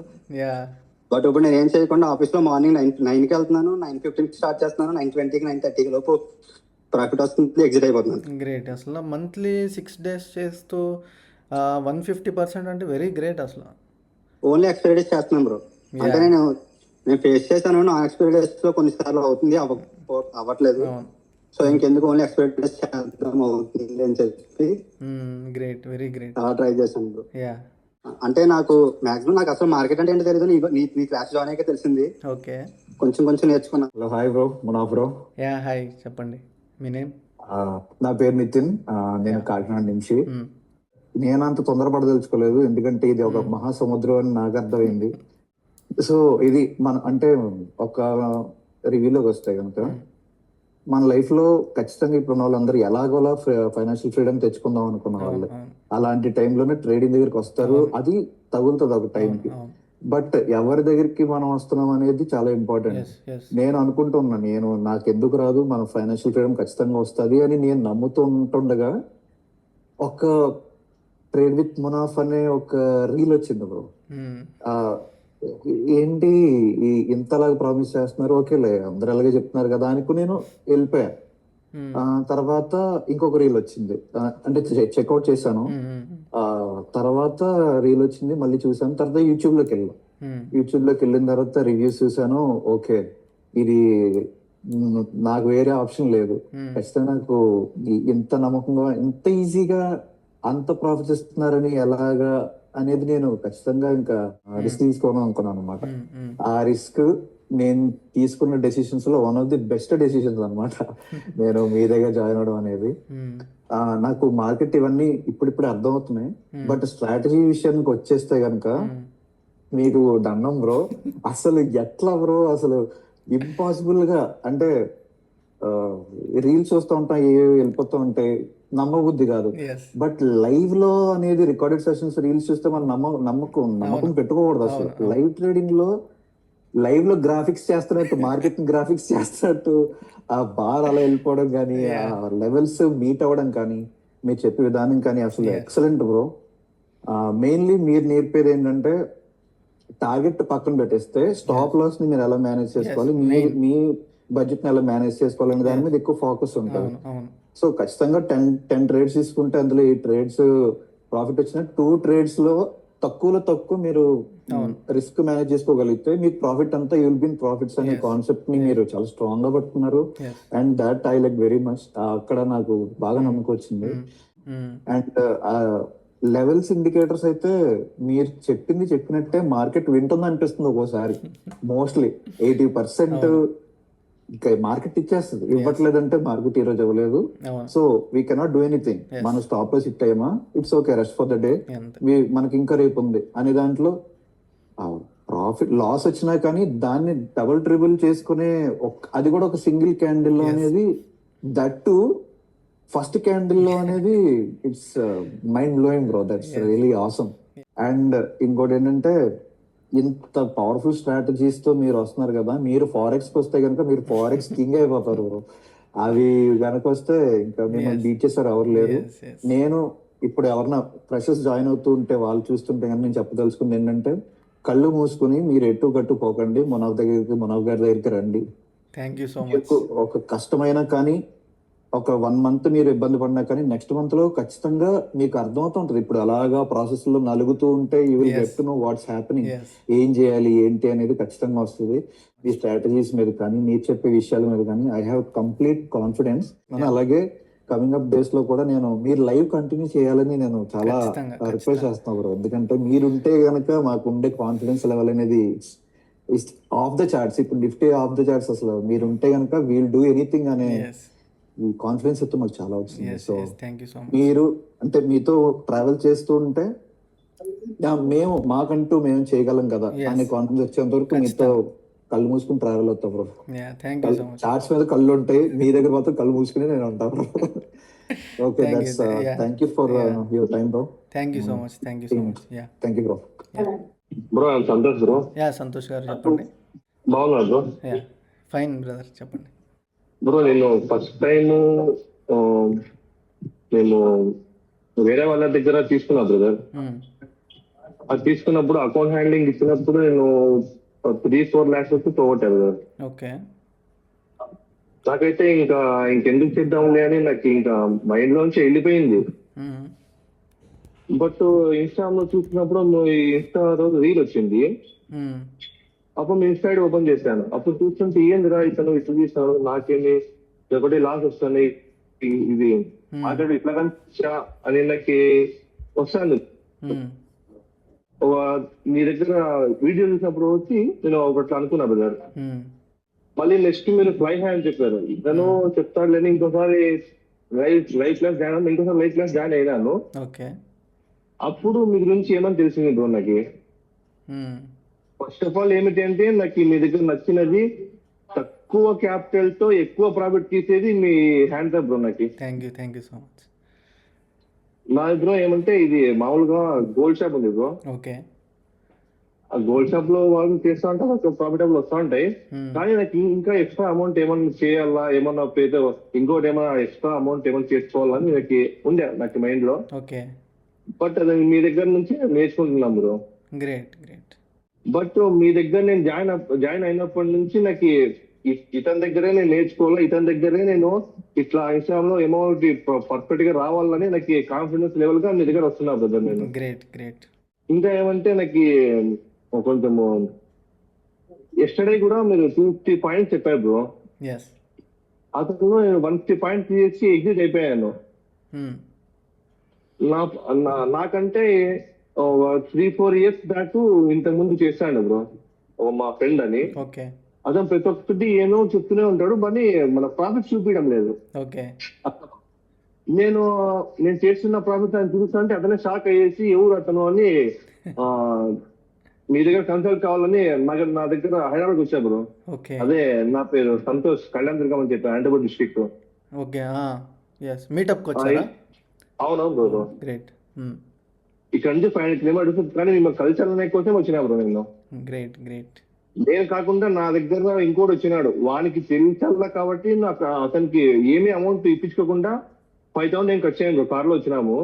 బట్ ఇప్పుడు నేను ఏం చేయకుండా ఆఫీస్ లో మార్నింగ్ 9కి వెళ్తున్నాను, 9:15 స్టార్ట్ చేస్తున్నాను, 9:20కి 9:30 లోపు ప్రాఫిట్ వస్తుంది, ఎగ్జిట్ అయిపోతున్నాను. గ్రేట్. అసలు మంత్లీ 6 days చేస్తూ 150% అంటే వెరీ గ్రేట్. అసలు ఓన్లీ ఎక్స్పైరీ డేస్ చేస్తున్నాను బ్రో. అంటే నేను ఫేస్ చేశాను, నా ఎక్స్పైరీ డేస్ లో కొన్నిసార్లు అవుతుంది, అవ్వట్లేదు. సో ఇంకెందుకు ఓన్లీ ఎక్స్పైరీ డేస్ చేద్దాం అవుతుంది అని చెప్పి గ్రేట్, వెరీ గ్రేట్ ట్రై చేశాను బ్రో. అంటే నాకు మాక్సిమం నాకు అసలు మార్కెట్ అంటే ఏంటో తెలియదు, నీ క్లాస్ జాయిన్ అయ్యాక తెలిసింది. కొంచెం నేర్చుకున్నా. Hello, hi bro, Munaf bro. Hi, చెప్పండి మీ నేమ్? నా పేరు నితిన్, నేను కాకినాడ నుంచి. నేను అంత తొందరపడదలుచుకోలేదు, ఎందుకంటే ఇది ఒక మహాసముద్రం అని నాకు అర్థమైంది. సో ఇది అంటే ఒక రివ్యూలోకి వస్తాయి కనుక మన లైఫ్ లో ఖచ్చితంగా ఇప్పుడు వాళ్ళందరూ ఎలాగోలా ఫైనాన్షియల్ ఫ్రీడమ్ తెచ్చుకుందాం అనుకున్న వాళ్ళు అలాంటి టైంలోనే ట్రేడింగ్ దగ్గరికి వస్తారు. అది తగులుతుంది ఒక టైంకి. బట్ ఎవరి దగ్గరికి మనం వస్తున్నాం అనేది చాలా ఇంపార్టెంట్. నేను అనుకుంటున్నా, నాకెందుకు రాదు, మన ఫైనాన్షియల్ ఫ్రీడమ్ ఖచ్చితంగా వస్తుంది అని నేను నమ్ముతూ ఉంటుండగా ఒక ట్రేడ్ విత్ మునాఫ్ అనే ఒక రీల్ వచ్చింది బ్రో. ఏంటి ఇంతలాగా ప్రామిస్ చేస్తున్నారు, ఓకేలే అందరు అలాగే చెప్తున్నారు కదా అనుకుని నేను వెళ్ళిపోయా. తర్వాత ఇంకొక రీల్ వచ్చింది, అంటే చెక్అవుట్ చేశాను. తర్వాత రీల్ వచ్చింది, మళ్ళీ చూసాను. తర్వాత యూట్యూబ్ లోకి వెళ్ళిన తర్వాత రివ్యూస్ చూసాను. ఓకే, ఇది నాకు వేరే ఆప్షన్ లేదు, ఖచ్చితంగా నాకు ఇంత నమ్మకంగా ఇంత ఈజీగా అంత ప్రాఫిట్స్ ఇస్తున్నారని ఎలాగా అనేది నేను ఖచ్చితంగా ఇంకా రిస్క్ తీసుకోను అనుకున్నాను అనమాట. ఆ రిస్క్ నేను తీసుకున్న డెసిషన్స్ లో one of the best decisions అనమాట నేను మీ దగ్గర జాయిన్ అవడం అనేది. నాకు మార్కెట్ ఇవన్నీ ఇప్పుడిప్పుడు అర్థమవుతున్నాయి, బట్ స్ట్రాటజీ విషయానికి వచ్చేస్తే కనుక మీకు దండం బ్రో. అసలు ఎట్లా బ్రో, అసలు ఇంపాసిబుల్ గా, అంటే రీల్స్ వస్తూ ఉంటాయి, వెళ్ళిపోతూ ఉంటాయి, నమ్మబుద్ధి కాదు. బట్ లైవ్ లో అనేది రికార్డెడ్ సెషన్స్ రీల్స్ చూస్తే మనం నమ్మకం పెట్టుకోకూడదు అసలు. లైవ్ ట్రేడింగ్ లో లైవ్ లో గ్రాఫిక్స్ చేస్తున్నట్టు, మార్కెటింగ్ గ్రాఫిక్స్ చేస్తున్నట్టు ఆ బార్ అలా వెళ్ళిపోవడం కానీ, ఆ లెవెల్స్ మీట్ అవ్వడం కానీ, మీరు చెప్పే విధానం కానీ అసలు ఎక్సలెంట్ బ్రో. మెయిన్లీ మీరు నేర్పేది ఏంటంటే టార్గెట్ పక్కన పెట్టేస్తే స్టాప్ లాస్ ని మీరు ఎలా మేనేజ్ చేసుకోవాలి, మీ బడ్జెట్ ని ఎలా మేనేజ్ చేసుకోవాలనే దాని మీద ఎక్కువ ఫోకస్ ఉంటుంది. సో ఖచ్చితంగా 10 ట్రేడ్స్ తీసుకుంటే అందులో 8 ట్రేడ్స్ ప్రాఫిట్ వచ్చిన 2 ట్రేడ్స్ లో తక్కువలో తక్కువ మీరు రిస్క్ మేనేజ్ చేసుకోగలిగితే మీకు ప్రాఫిట్ అంతా యుల్ బిన్ ప్రాఫిట్స్ అనే కాన్సెప్ట్ ని మీరు చాలా స్ట్రాంగ్ గా పట్టుకున్నారు. And that I like very much. అక్కడ నాకు బాగా నమ్మకం వచ్చింది. అండ్ లెవెల్స్ ఇండికేటర్స్ అయితే మీరు చెప్పినట్టే మార్కెట్ వింటుంది అనిపిస్తుంది ఒక్కోసారి. మోస్ట్లీ 80% ఇంకా మార్కెట్ ఇచ్చేస్తుంది. ఇవ్వట్లేదంటే మార్కెట్ ఈ రోజు ఇవ్వలేదు, so we cannot do anything. మనం స్టాప్ లో హిట్ అయ్యామా, it's okay, rest for the day, మనకి ఇంకా రేపు ఉంది అనే దాంట్లో ప్రాఫిట్ లాస్ వచ్చినా కానీ దాన్ని డబుల్ ట్రిబుల్ చేసుకునే అది కూడా ఒక సింగిల్ క్యాండిల్ లో అనేది, దట్ టు ఫస్ట్ క్యాండిల్ లో అనేది it's mind blowing bro. That's really awesome. And ఇంకోటి ఏంటంటే ఇంత పవర్ఫుల్ స్ట్రాటజీస్ తో మీరు వస్తున్నారు కదా, మీరు ఫారెక్స్ కి వస్తే కనుక మీరు ఫారెక్స్ కింగ్ అయిపోతారు. అవి కనుక వస్తే ఇంకా మిమ్మల్ని బీట్ చేసారు ఎవరు లేరు. నేను ఇప్పుడు ఎవరన్నా ఫ్రెషర్స్ జాయిన్ అవుతూ ఉంటే వాళ్ళు చూస్తుంటే కానీ నేను చెప్పదలుచుకుంది ఏంటంటే, కళ్ళు మూసుకుని మీరు ఎటు గట్టు పోకండి, మునవ్ గారి దగ్గరికి రండి. ఒక కష్టమైనా కానీ ఒక 1 month మీరు ఇబ్బంది పడినా కానీ నెక్స్ట్ మంత్ లో ఖచ్చితంగా మీకు అర్థమవుతూ ఉంటుంది. ఇప్పుడు అలాగా ప్రాసెస్ లో నలుగుతూ ఉంటే you will get to know what's happening, ఏం చేయాలి ఏంటి అనేది ఖచ్చితంగా వస్తుంది. ఈ స్ట్రాటజీస్ మీద కానీ మీరు చెప్పే విషయాల మీద కానీ ఐ హ్యావ్ కంప్లీట్ కాన్ఫిడెన్స్. అలాగే కమింగ్ అప్ డేస్ లో కూడా నేను మీరు లైవ్ కంటిన్యూ చేయాలని నేను చాలా రిక్వెస్ట్ చేస్తున్నాను బ్రో. ఎందుకంటే మీరుంటే గనక మాకు ఉండే కాన్ఫిడెన్స్ లెవెల్ అనేది ఆఫ్ ద చార్ట్స్. ఇప్పుడు నిఫ్టీ ఆఫ్ ద చార్ట్స్. అసలు మీరుంటే గనక వీల్ డూ ఎనీథింగ్ అనే కాన్ఫిడెన్స్ అయితే మాకు చాలా వచ్చింది. సో మీరు అంటే మీతో ట్రావెల్ చేస్తూ ఉంటే మేము చేయగలం కదా అనే కాన్ఫిడెన్స్ వచ్చేంత వరకు మీతో కళ్ళు మూసుకుని ట్రావెల్ అవుతాం బ్రో. చార్ట్స్ మీద కళ్ళు ఉంటాయి, మీ దగ్గర మాత్రం కళ్ళు మూసుకుని నేను ఉంటాను. Okay, that's thank you for your time bro. Thank you so much. Thank you bro. Bro Santosh bro. Santosh గారు చెప్పండి. బాగున్నారు బ్రో? ఫైన్ బ్రదర్, చెప్పండి. బ్రో నేను ఫస్ట్ టైం నేను వేరే వాళ్ళ దగ్గర తీసుకున్నా బ్రదర్. అది తీసుకున్నప్పుడు అకౌంట్ హ్యాండ్లింగ్ ఇచ్చినప్పుడు నేను 3-4 lakhs వరకు పోగొట్టా బ్రదర్. ఓకే. నాకైతే ఇంకెందుకు చేద్దాంలే అని నాకు ఇంకా మైండ్ లోంచి వెళ్ళిపోయింది. బట్ ఇన్స్టాగ్రామ్ లో చూసినప్పుడు ఇన్స్టా రోజు రీల్ వచ్చింది. అప్పుడు నేను ఇన్స్టా ఓపెన్ చేశాను. అప్పుడు చూస్తుంటే ఏందిరా ఇతను ఇట్లా తీసాను, నాకేమి ఒకటి లాస్ వస్తుంది, ఇది మాట్లాడు ఇట్లా కనిపించా అని నాకు వస్తాను. మీ దగ్గర వీడియో చూసినప్పుడు వచ్చి నేను ఒకటి అనుకున్నా బ్రదర్. మళ్ళీ నెక్స్ట్ మీరు ఫ్లై హ్యాండ్ చెప్పారు, ఇతను చెప్తాడు లేని ఇంకోసారి లైఫ్ క్లాస్ జాయిన్ ఇంకోసారి లైఫ్ క్లాస్ జాయిన్ అయినాను. అప్పుడు మీ గురించి ఏమని తెలిసింది బ్రో నాకు. ఫస్ట్ ఆఫ్ ఆల్ ఏమిటి అంటే నాకు మీ దగ్గర నచ్చినది తక్కువ క్యాపిటల్ తో ఎక్కువ ప్రాఫిట్ తీసేది మీ హ్యాండ్స్ బ్రో. నాకు థ్యాంక్ యూ సో మచ్. నా బ్రో ఏమంటే ఇది మామూలుగా గోల్డ్ షాప్ ఉంది బ్రో. ఓకే. ఆ గోల్డ్ షాప్ లో వాళ్ళు చేస్తా ఉంటారు, ప్రాఫిటబుల్ వస్తా ఉంటాయి. కానీ నాకు ఇంకా ఎక్స్ట్రా అమౌంట్ ఏమన్నా చేయాలా, ఏమన్నా పేద ఇంకోటి ఏమన్నా ఎక్స్ట్రా అమౌంట్ ఏమన్నా చేసుకోవాలని నాకు ఉండే నాకు మైండ్ లో. ఓకే. బట్ అది మీ దగ్గర నుంచి నేర్చుకుంటున్నాం బ్రో. గ్రేట్. బట్ మీ దగ్గర నేను జాయిన్ అయినప్పటి నుంచి నాకు ఇతని దగ్గరే నేను నేర్చుకోవాలి, ఇతని దగ్గరే నేను ఇట్లా ఇన్స్టాగ్రామ్ లో అమౌంట్ పర్ఫెక్ట్ గా రావాలని నాకు కాన్ఫిడెన్స్ లెవెల్ గా మీ దగ్గర వస్తున్నా బ్రదర్ నేను. గ్రేట్. ఇంకా ఏమంటే నాకు కొంచెము ఎస్టర్డే కూడా మీరు 250 points చెప్పారు బ్రో. అతను నేను 150 points చేసి ఎగ్జిట్ అయిపోయాను. నాకంటే 3-4 years బ్యాక్ ఇంతకు ముందు చేశాడు బ్రో మా ఫ్రెండ్ అని. అతను ప్రతి ఒక్కటి ఏమో చెప్తూనే ఉంటాడు, కానీ మన ప్రాఫిట్ చూపించడం లేదు. నేను చేస్తున్న ప్రాఫిట్ ఆయన చూస్తుంటే అతనే షాక్ అయ్యేసి ఎవరు అతను అని మీ దగ్గర కన్సల్ట్ కావాలని నా దగ్గర హైదరాబాద్ వచ్చా బ్రో. అదే నా పేరు సంతోష్, కళ్యాణ్ దుర్గం అని చెప్పాను, అనంతపురం డిస్ట్రిక్ట్. మీటప్కి వచ్చారా? అవునవును బ్రో. గ్రేట్. ఇక్కడ నుంచి 500 కిలోమీటర్స్, కానీ మేము కల్చర్ అనే కోసం వచ్చినా బ్రో నేను. Great great. నేను కాకుండా నా దగ్గర ఇంకోటి వచ్చినాడు, వానికి తెలిసాల కాబట్టి నాకు అతనికి ఏమీ అమౌంట్ ఇప్పించుకోకుండా 5,000 నేను ఖర్చు అయ్యాను బ్రో. కార్ లో వచ్చినాము,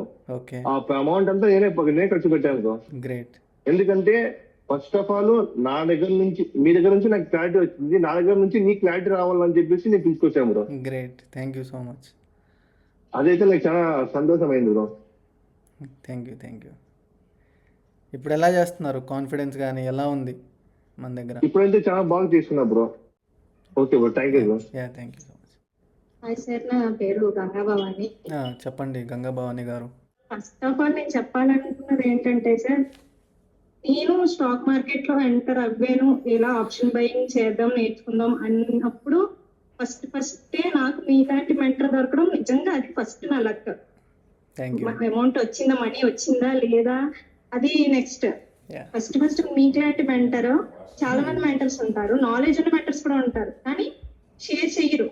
ఆ అమౌంట్ అంతా నేనే ఖర్చు పెట్టాను బ్రో. గ్రేట్. ఎందుకంటే ఫస్ట్ ఆఫ్ ఆల్ నా దగ్గర నుంచి మీ దగ్గర నుంచి నాకు క్లారిటీ వచ్చింది, నా దగ్గర నుంచి నీ క్లారిటీ రావాలని చెప్పేసి నేను తీసుకొచ్చాను bro. Great, thank you so much. అదైతే నాకు చాలా సంతోషమైంది బ్రో. Thank you. ఇప్పుడు ఎలా చేస్తున్నారు? కాన్ఫిడెన్స్ కానీ ఎలా ఉంది మన దగ్గర? ఇప్పుడైతే చాలా బాగా చేస్తున్నా bro. Okay bro, thank you bro. Thank you so much. Hi sir, నా పేరు గంగా భవాని. చెప్పండి గంగా భవాని గారు. ఫస్ట్ ఆఫ్ ఆల్ నేను చెప్పాలనుకున్నది ఏంటంటే సార్, నేను స్టాక్ మార్కెట్ లో ఎంటర్ అవ్వాను, ఎలా ఆప్షన్ బయింగ్ చేద్దాం నేర్చుకుందాం అన్నప్పుడు ఫస్టే నాకు మీలాంటి మెంటర్ దొరకడం నిజంగా అది ఫస్ట్ నా లక్. అమౌంట్ వచ్చిందా, మనీ వచ్చిందా లేదా అది నెక్స్ట్. ఫస్ట్ మీలాంటి మెంటర్, చాలా మంది మెంటర్స్ ఉంటారు, నాలెడ్జ్ ఉన్న మెంటర్స్ కూడా ఉంటారు, కానీ షేర్ చెయ్యరు.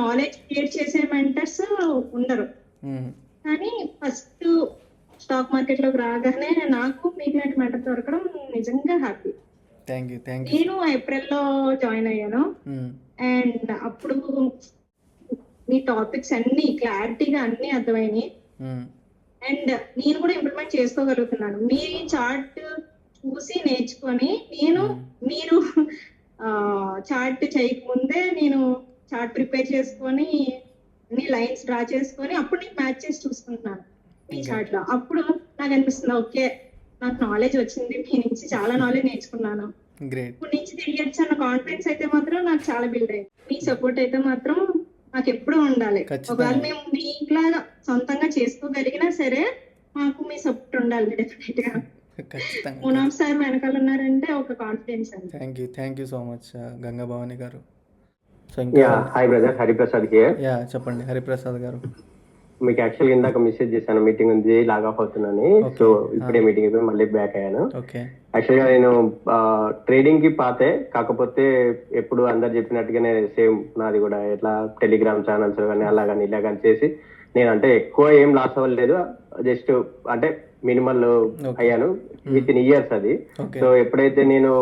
నాలెడ్జ్ షేర్ చేసే మెంటర్స్ ఉండరు. కానీ ఫస్ట్ స్టాక్ మార్కెట్ లోకి రాగానే నాకు మీలాంటి మెంటర్ దొరకడం నిజంగా హ్యాపీ. నేను ఏప్రిల్ లో జాయిన్ అయ్యాను. అండ్ అప్పుడు మీ టాపిక్స్ అన్ని క్లారిటీగా అన్ని అర్థమైనాయి. అండ్ నేను కూడా ఇంప్లిమెంట్ చేసుకోగలుగుతున్నాను. మీ చార్ట్ చూసి నేర్చుకొని మీరు చార్ట్ చేయకముందే నేను చార్ట్ ప్రిపేర్ చేసుకొని అన్ని లైన్స్ డ్రా చేసుకొని అప్పుడు నేను మ్యాచ్ చేసి చూసుకుంటున్నాను మీ చార్ట్ లో. అప్పుడు నాకు అనిపిస్తుంది, ఓకే నాకు నాలెడ్జ్ వచ్చింది, మీ నుంచి చాలా నాలెడ్జ్ నేర్చుకున్నాను, ఇప్పుడు నుంచి తెలియచ్చు అన్న కాన్ఫిడెన్స్ అయితే మాత్రం నాకు చాలా బిల్డ్ అయింది. మీ సపోర్ట్ అయితే మాత్రం నాకు ఎప్పుడు ఉండాలి. ఒకవేళ మేము మీలాగా సొంతంగా చేసుకోగలిగినా సరే మాకు మీ సపోర్ట్ ఉండాలి డెఫినెట్ గా. మునాఫ్ సార్ వెనకాల ఉన్నారంటే ఒక కాన్ఫిడెన్స్ అండి. Thank you so much Ganga Bhavani గారు. Hi brother, Hariprasad here. చెప్పండి హరిప్రసాద్ గారు. మీకు యాక్చువల్ ఇందాక మెసేజ్ చేశాను, మీటింగ్ ఉంది లాగ్ ఆఫ్ అవుతున్నాను. సో ఇప్పుడే మీటింగ్ అయిపోయి మళ్ళీ బ్యాక్ అయ్యాను. యాక్చువల్ గా నేను ట్రేడింగ్ కి పాతే, కాకపోతే ఎప్పుడు అందరు చెప్పినట్టుగానే సేమ్ నాది కూడా ఎట్లా టెలిగ్రామ్ ఛానల్స్ కానీ అలా కానీ ఇలా కానీ చేసి నేను అంటే ఎక్కువ ఏం లాస్ అవ్వలేదు, జస్ట్ అంటే మినిమల్ అయ్యాను విత్ ఇన్ ఇయర్స్ అది. సో ఎప్పుడైతే నేను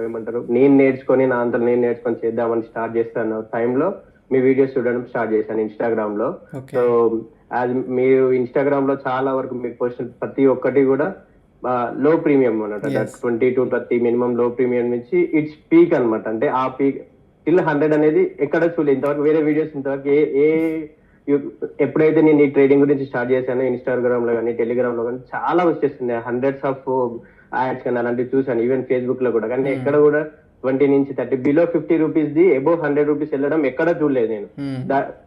ఏమంటారు నేను నేర్చుకొని చేద్దామని స్టార్ట్ చేస్తాను టైంలో మీ వీడియోస్ చూడడం స్టార్ట్ చేశాను ఇన్స్టాగ్రామ్ లో. సో మీరు ఇన్స్టాగ్రామ్ లో చాలా వరకు మీరు పోస్ట్ ప్రతి ఒక్కటి కూడా లో ప్రీమియం అనమాట, 20 to 30 మినిమం లో ప్రీమియం నుంచి ఇట్స్ పీక్ అనమాట. అంటే ఆ పీక్ టిల్ 100 అనేది ఎక్కడ చూడలేదు ఇంతవరకు, వేరే వీడియోస్ ఇంతవరకు ఎప్పుడైతే నేను ఈ ట్రేడింగ్ గురించి స్టార్ట్ చేశాను ఇన్స్టాగ్రామ్ లో కానీ టెలిగ్రామ్ లో కానీ చాలా వచ్చేస్తుంది, హండ్రెడ్స్ ఆఫ్ యాడ్స్ కానీ అలాంటివి చూసాను, ఈవెన్ ఫేస్బుక్ లో కూడా. కానీ ఎక్కడ కూడా 20 నుంచి 30 below 50 rupees the above 100 rupees వెళ్ళడం ఎక్కడ చూడలేదు నేను.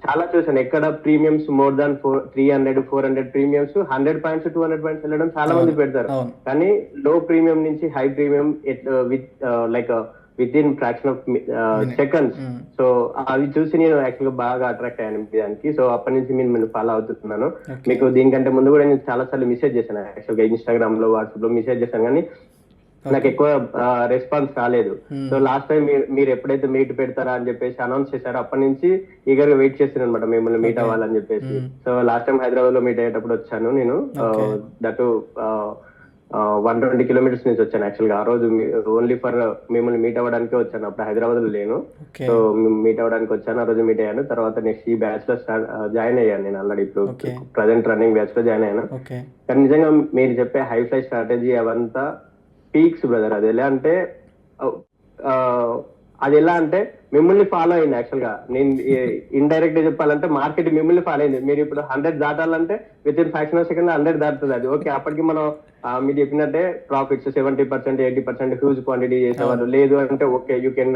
చాలా చూసాను, ఎక్కడ premiums more than 300 400 premiums 100 points 200 points వెళ్ళడం చాలా మంది పెడతారు. కానీ లో ప్రీమియం నుంచి high premium with like with in fraction of seconds. So అవి చూసి నేను యాక్చువల్ గా బాగా అట్రాక్ట్ అయ్యాను దానికి. సో అప్పటి నుంచి నేను ఫాలో అవుతున్నాను. మీకు దీనికంటే ముందు కూడా నేను చాలా సార్లు మెసేజ్ చేశాను, యాక్చువల్ గా ఇన్స్టాగ్రామ్ లో వాట్సాప్ లో మెసేజ్ చేశాను, కానీ నాకు ఎక్కువ రెస్పాన్స్ రాలేదు. సో లాస్ట్ టైం మీరు ఎప్పుడైతే మీట్ పెడతారా అని చెప్పేసి అనౌన్స్ చేశారో అప్పటి నుంచి ఈగర్ గా వెయిట్ చేస్తున్నాను అనమాట మిమ్మల్ని మీట్ అవ్వాలని చెప్పేసి. సో లాస్ట్ టైం హైదరాబాద్ లో మీట్ అయ్యేటప్పుడు వచ్చాను నేను, దట్ 120 కిలోమీటర్స్ నుంచి వచ్చాను. యాక్చువల్ గా ఆ రోజు ఓన్లీ ఫర్ మిమ్మల్ని మీట్ అవ్వడానికి వచ్చాను, అప్పుడు హైదరాబాద్ లో లేను. సో మీట్ అవ్వడానికి వచ్చాను, ఆ రోజు మీట్ అయ్యాను. తర్వాత నెక్స్ట్ ఈ బ్యాచ్ లో జాయిన్ అయ్యాను నేను ఆల్రెడీ, ఇప్పుడు ప్రజెంట్ రన్నింగ్ బ్యాచ్ లో జాయిన్ అయ్యాను. కానీ నిజంగా మీరు చెప్పే హై ఫ్లై స్ట్రాటజీ అవంతా పీక్స్ బ్రదర్. అది ఎలా అంటే మిమ్మల్ని ఫాలో అయింది. యాక్చువల్ గా నేను ఇండైరెక్ట్ గా చెప్పాలంటే మార్కెట్ మిమ్మల్ని ఫాలో అయింది. మీరు ఇప్పుడు 100 దాటాలంటే within fraction of second 100 దాటుతుంది అది. ఓకే, అప్పటికి మనం మీరు చెప్పినట్టే ప్రాఫిట్స్ 70% 80% హ్యూజ్ క్వాంటిటీ చేసేవాళ్ళు. లేదు అంటే okay you can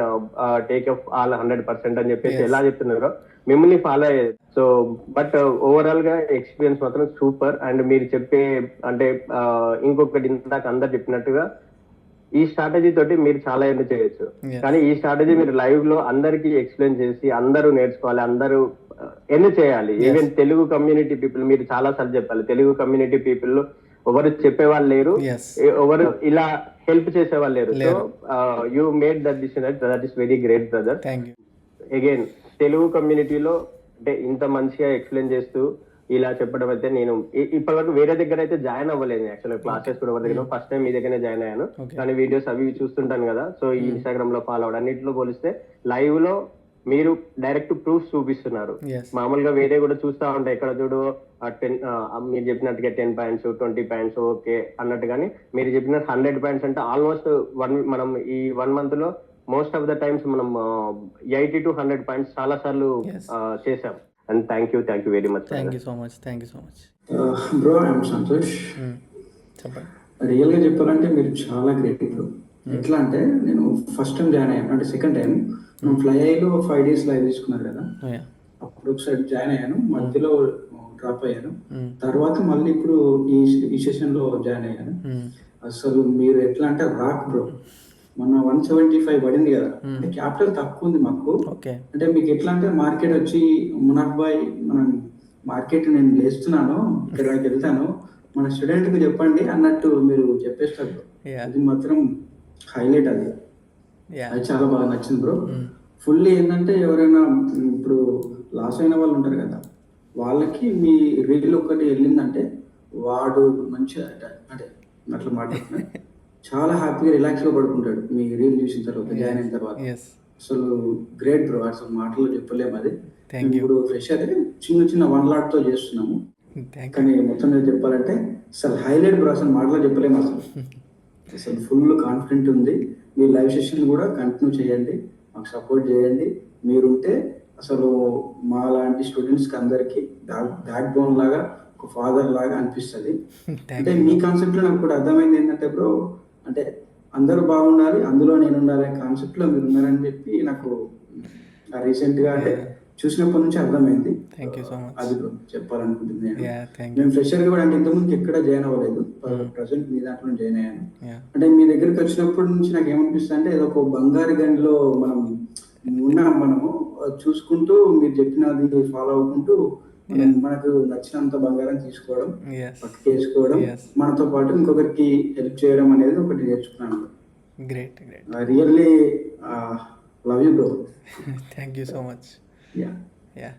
take off all 100% అని చెప్పేసి ఎలా చెప్తున్నారో మిమ్మల్ని ఫాలో అయ్యేది. సో బట్ ఓవరాల్ గా ఎక్స్పీరియన్స్ మాత్రం సూపర్. అండ్ మీరు చెప్పే అంటే ఇంకొకటి ఇందాక అందరు చెప్పినట్టుగా ఈ స్ట్రాటజీ తోటి మీరు చాలా ఎర్న్ చేయొచ్చు. కానీ ఈ స్ట్రాటజీ మీరు లైవ్ లో అందరికి ఎక్స్ప్లెయిన్ చేసి అందరూ నేర్చుకోవాలి, అందరూ ఎర్న్ చేయాలి. ఈవెన్ తెలుగు కమ్యూనిటీ పీపుల్ మీరు చాలా సార్లు చెప్పాలి, తెలుగు కమ్యూనిటీ పీపుల్ ఎవరు చెప్పేవాళ్ళు లేరు, ఎవరు ఇలా హెల్ప్ చేసేవాళ్ళు లేరు. So you made that decision, that is very great brother. Again Telugu కమ్యూనిటీలో అంటే ఇంత మంచిగా ఎక్స్ప్లెయిన్ చేస్తూ ఇలా చెప్పడం అయితే నేను ఇప్పటివరకు వేరే దగ్గర అయితే జాయిన్ అవ్వలేదు. యాక్చువల్గా క్లాసెస్ కూడా దగ్గర ఫస్ట్ టైం మీ దగ్గరనే జాయిన్ అయ్యాను. కానీ వీడియోస్ అవి చూస్తుంటాను కదా, సో ఈ ఇన్స్టాగ్రామ్ లో ఫాలో అవడం అన్నింటిలో పోలిస్తే లైవ్ లో మీరు డైరెక్ట్ ప్రూఫ్ చూపిస్తున్నారు. మామూలుగా వేరే కూడా చూస్తా ఉంటాయి, ఎక్కడ చూడు 10 మీరు చెప్పినట్టుగా 10 పాయింట్స్ 20 పాయింట్స్ ఓకే అన్నట్టు, కానీ మీరు చెప్పిన 100 పాయింట్స్ అంటే ఆల్మోస్ట్ మనం ఈ 1 month లో మోస్ట్ ఆఫ్ ద టైమ్స్ మనం 80 to 100 పాయింట్స్ చాలా సార్లు చేసాం. And thank you very much. Thank you so much. Bro I'm Santosh. చెప్పండి. రియల్గా చెప్పాలంటే మీరు చాలా గ్రేట్ బ్రో. ఎట్లా అంటే నేను ఫస్ట్ టైం జాయిన్ అయ్యాను, అంటే సెకండ్ టైం ఫ్లై ఐలో 5 days లైవ్ తీసుకున్నారు కదా, అప్పుడు ఒకసారి జాయిన్ అయ్యాను, మధ్యలో డ్రాప్ అయ్యాను, తర్వాత మళ్ళీ ఇప్పుడు ఈ సెషన్ లో జాయిన్ అయ్యాను. అసలు మీరు ఎట్లా అంటే రాక్ బ్రో. మొన్న 175 పడింది కదా, అంటే క్యాపిటల్ తక్కువ ఉంది మాకు. అంటే మీకు ఎట్లా అంటే మార్కెట్ వచ్చి మునాఫ్ బాయ్ మనం మార్కెట్ నేను లేస్తున్నాను, ఇక్కడికి వెళ్తాను, మన స్టూడెంట్ కి చెప్పండి అన్నట్టు మీరు చెప్పేస్తారు. అది మాత్రం హైలైట్. అది చాలా బాగా నచ్చింది బ్రో. ఫుల్లీ ఏంటంటే ఎవరైనా ఇప్పుడు లాస్ అయిన వాళ్ళు ఉంటారు కదా, వాళ్ళకి మీ రీల్ ఒకటి వెళ్ళిందంటే వాడు మంచిగా అంటే అట్లా మాట్లాడుతున్నాడు, చాలా హ్యాపీగా రిలాక్స్ గా పడుకుంటాడు మీ రీల్ చూసిన తర్వాత, జాయిన్ అయిన తర్వాత. అసలు గ్రేట్ బ్రో, అసలు మాటలో చెప్పలేము. అది ఇప్పుడు ఫ్రెష్ అయితే చిన్న 1 lot తో చేస్తున్నాము, కానీ మొత్తం మీద చెప్పాలంటే అసలు హైలైట్ బ్రో, అసలు మాటలో చెప్పలేము. అసలు ఫుల్ కాన్ఫిడెంట్ ఉంది. మీ లైవ్ సెషన్ కూడా కంటిన్యూ చేయండి, మాకు సపోర్ట్ చేయండి. మీరుంటే అసలు మా లాంటి స్టూడెంట్స్కి అందరికి బ్యాక్ బోన్ లాగా, ఒక ఫాదర్ లాగా అనిపిస్తుంది. అంటే మీ కాన్సెప్ట్ లో నాకు కూడా అర్థమైంది ఏంటంటే బ్రో, అంటే అందరూ బాగుండాలి, అందులో నేను ఉండాలి అనే కాన్సెప్ట్ లో మీరు ఉన్నారని చెప్పి నాకు రీసెంట్ గా అంటే చూసినప్పటి నుంచి అర్థమైంది. అది బ్రో చెప్పాలనుకుంటుంది. నేను ఫ్రెషర్ గా కూడా అంటే ఇంతకుముందు ఎక్కడ జాయిన్ అవ్వలేదు, ప్రజెంట్ మీ దాంట్లో జాయిన్ అయ్యాను. అంటే మీ దగ్గరికి వచ్చినప్పటి నుంచి నాకు ఏమనిపిస్తుంది అంటే ఏదో ఒక బంగారు గనిలో మనం ఉన్నాం, మనము చూసుకుంటూ మీరు చెప్పినది ఫాలో అవ్వకుంటూ మనకు నచ్చినంత బంగారం తీసుకోవడం, పట్టుకేసుకోవడం, మనతో పాటు ఇంకొకరికి హెల్ప్ చేయడం అనేది ఒకటి నేర్చుకున్నాను. Really love you bro. Thank you so much. Yeah.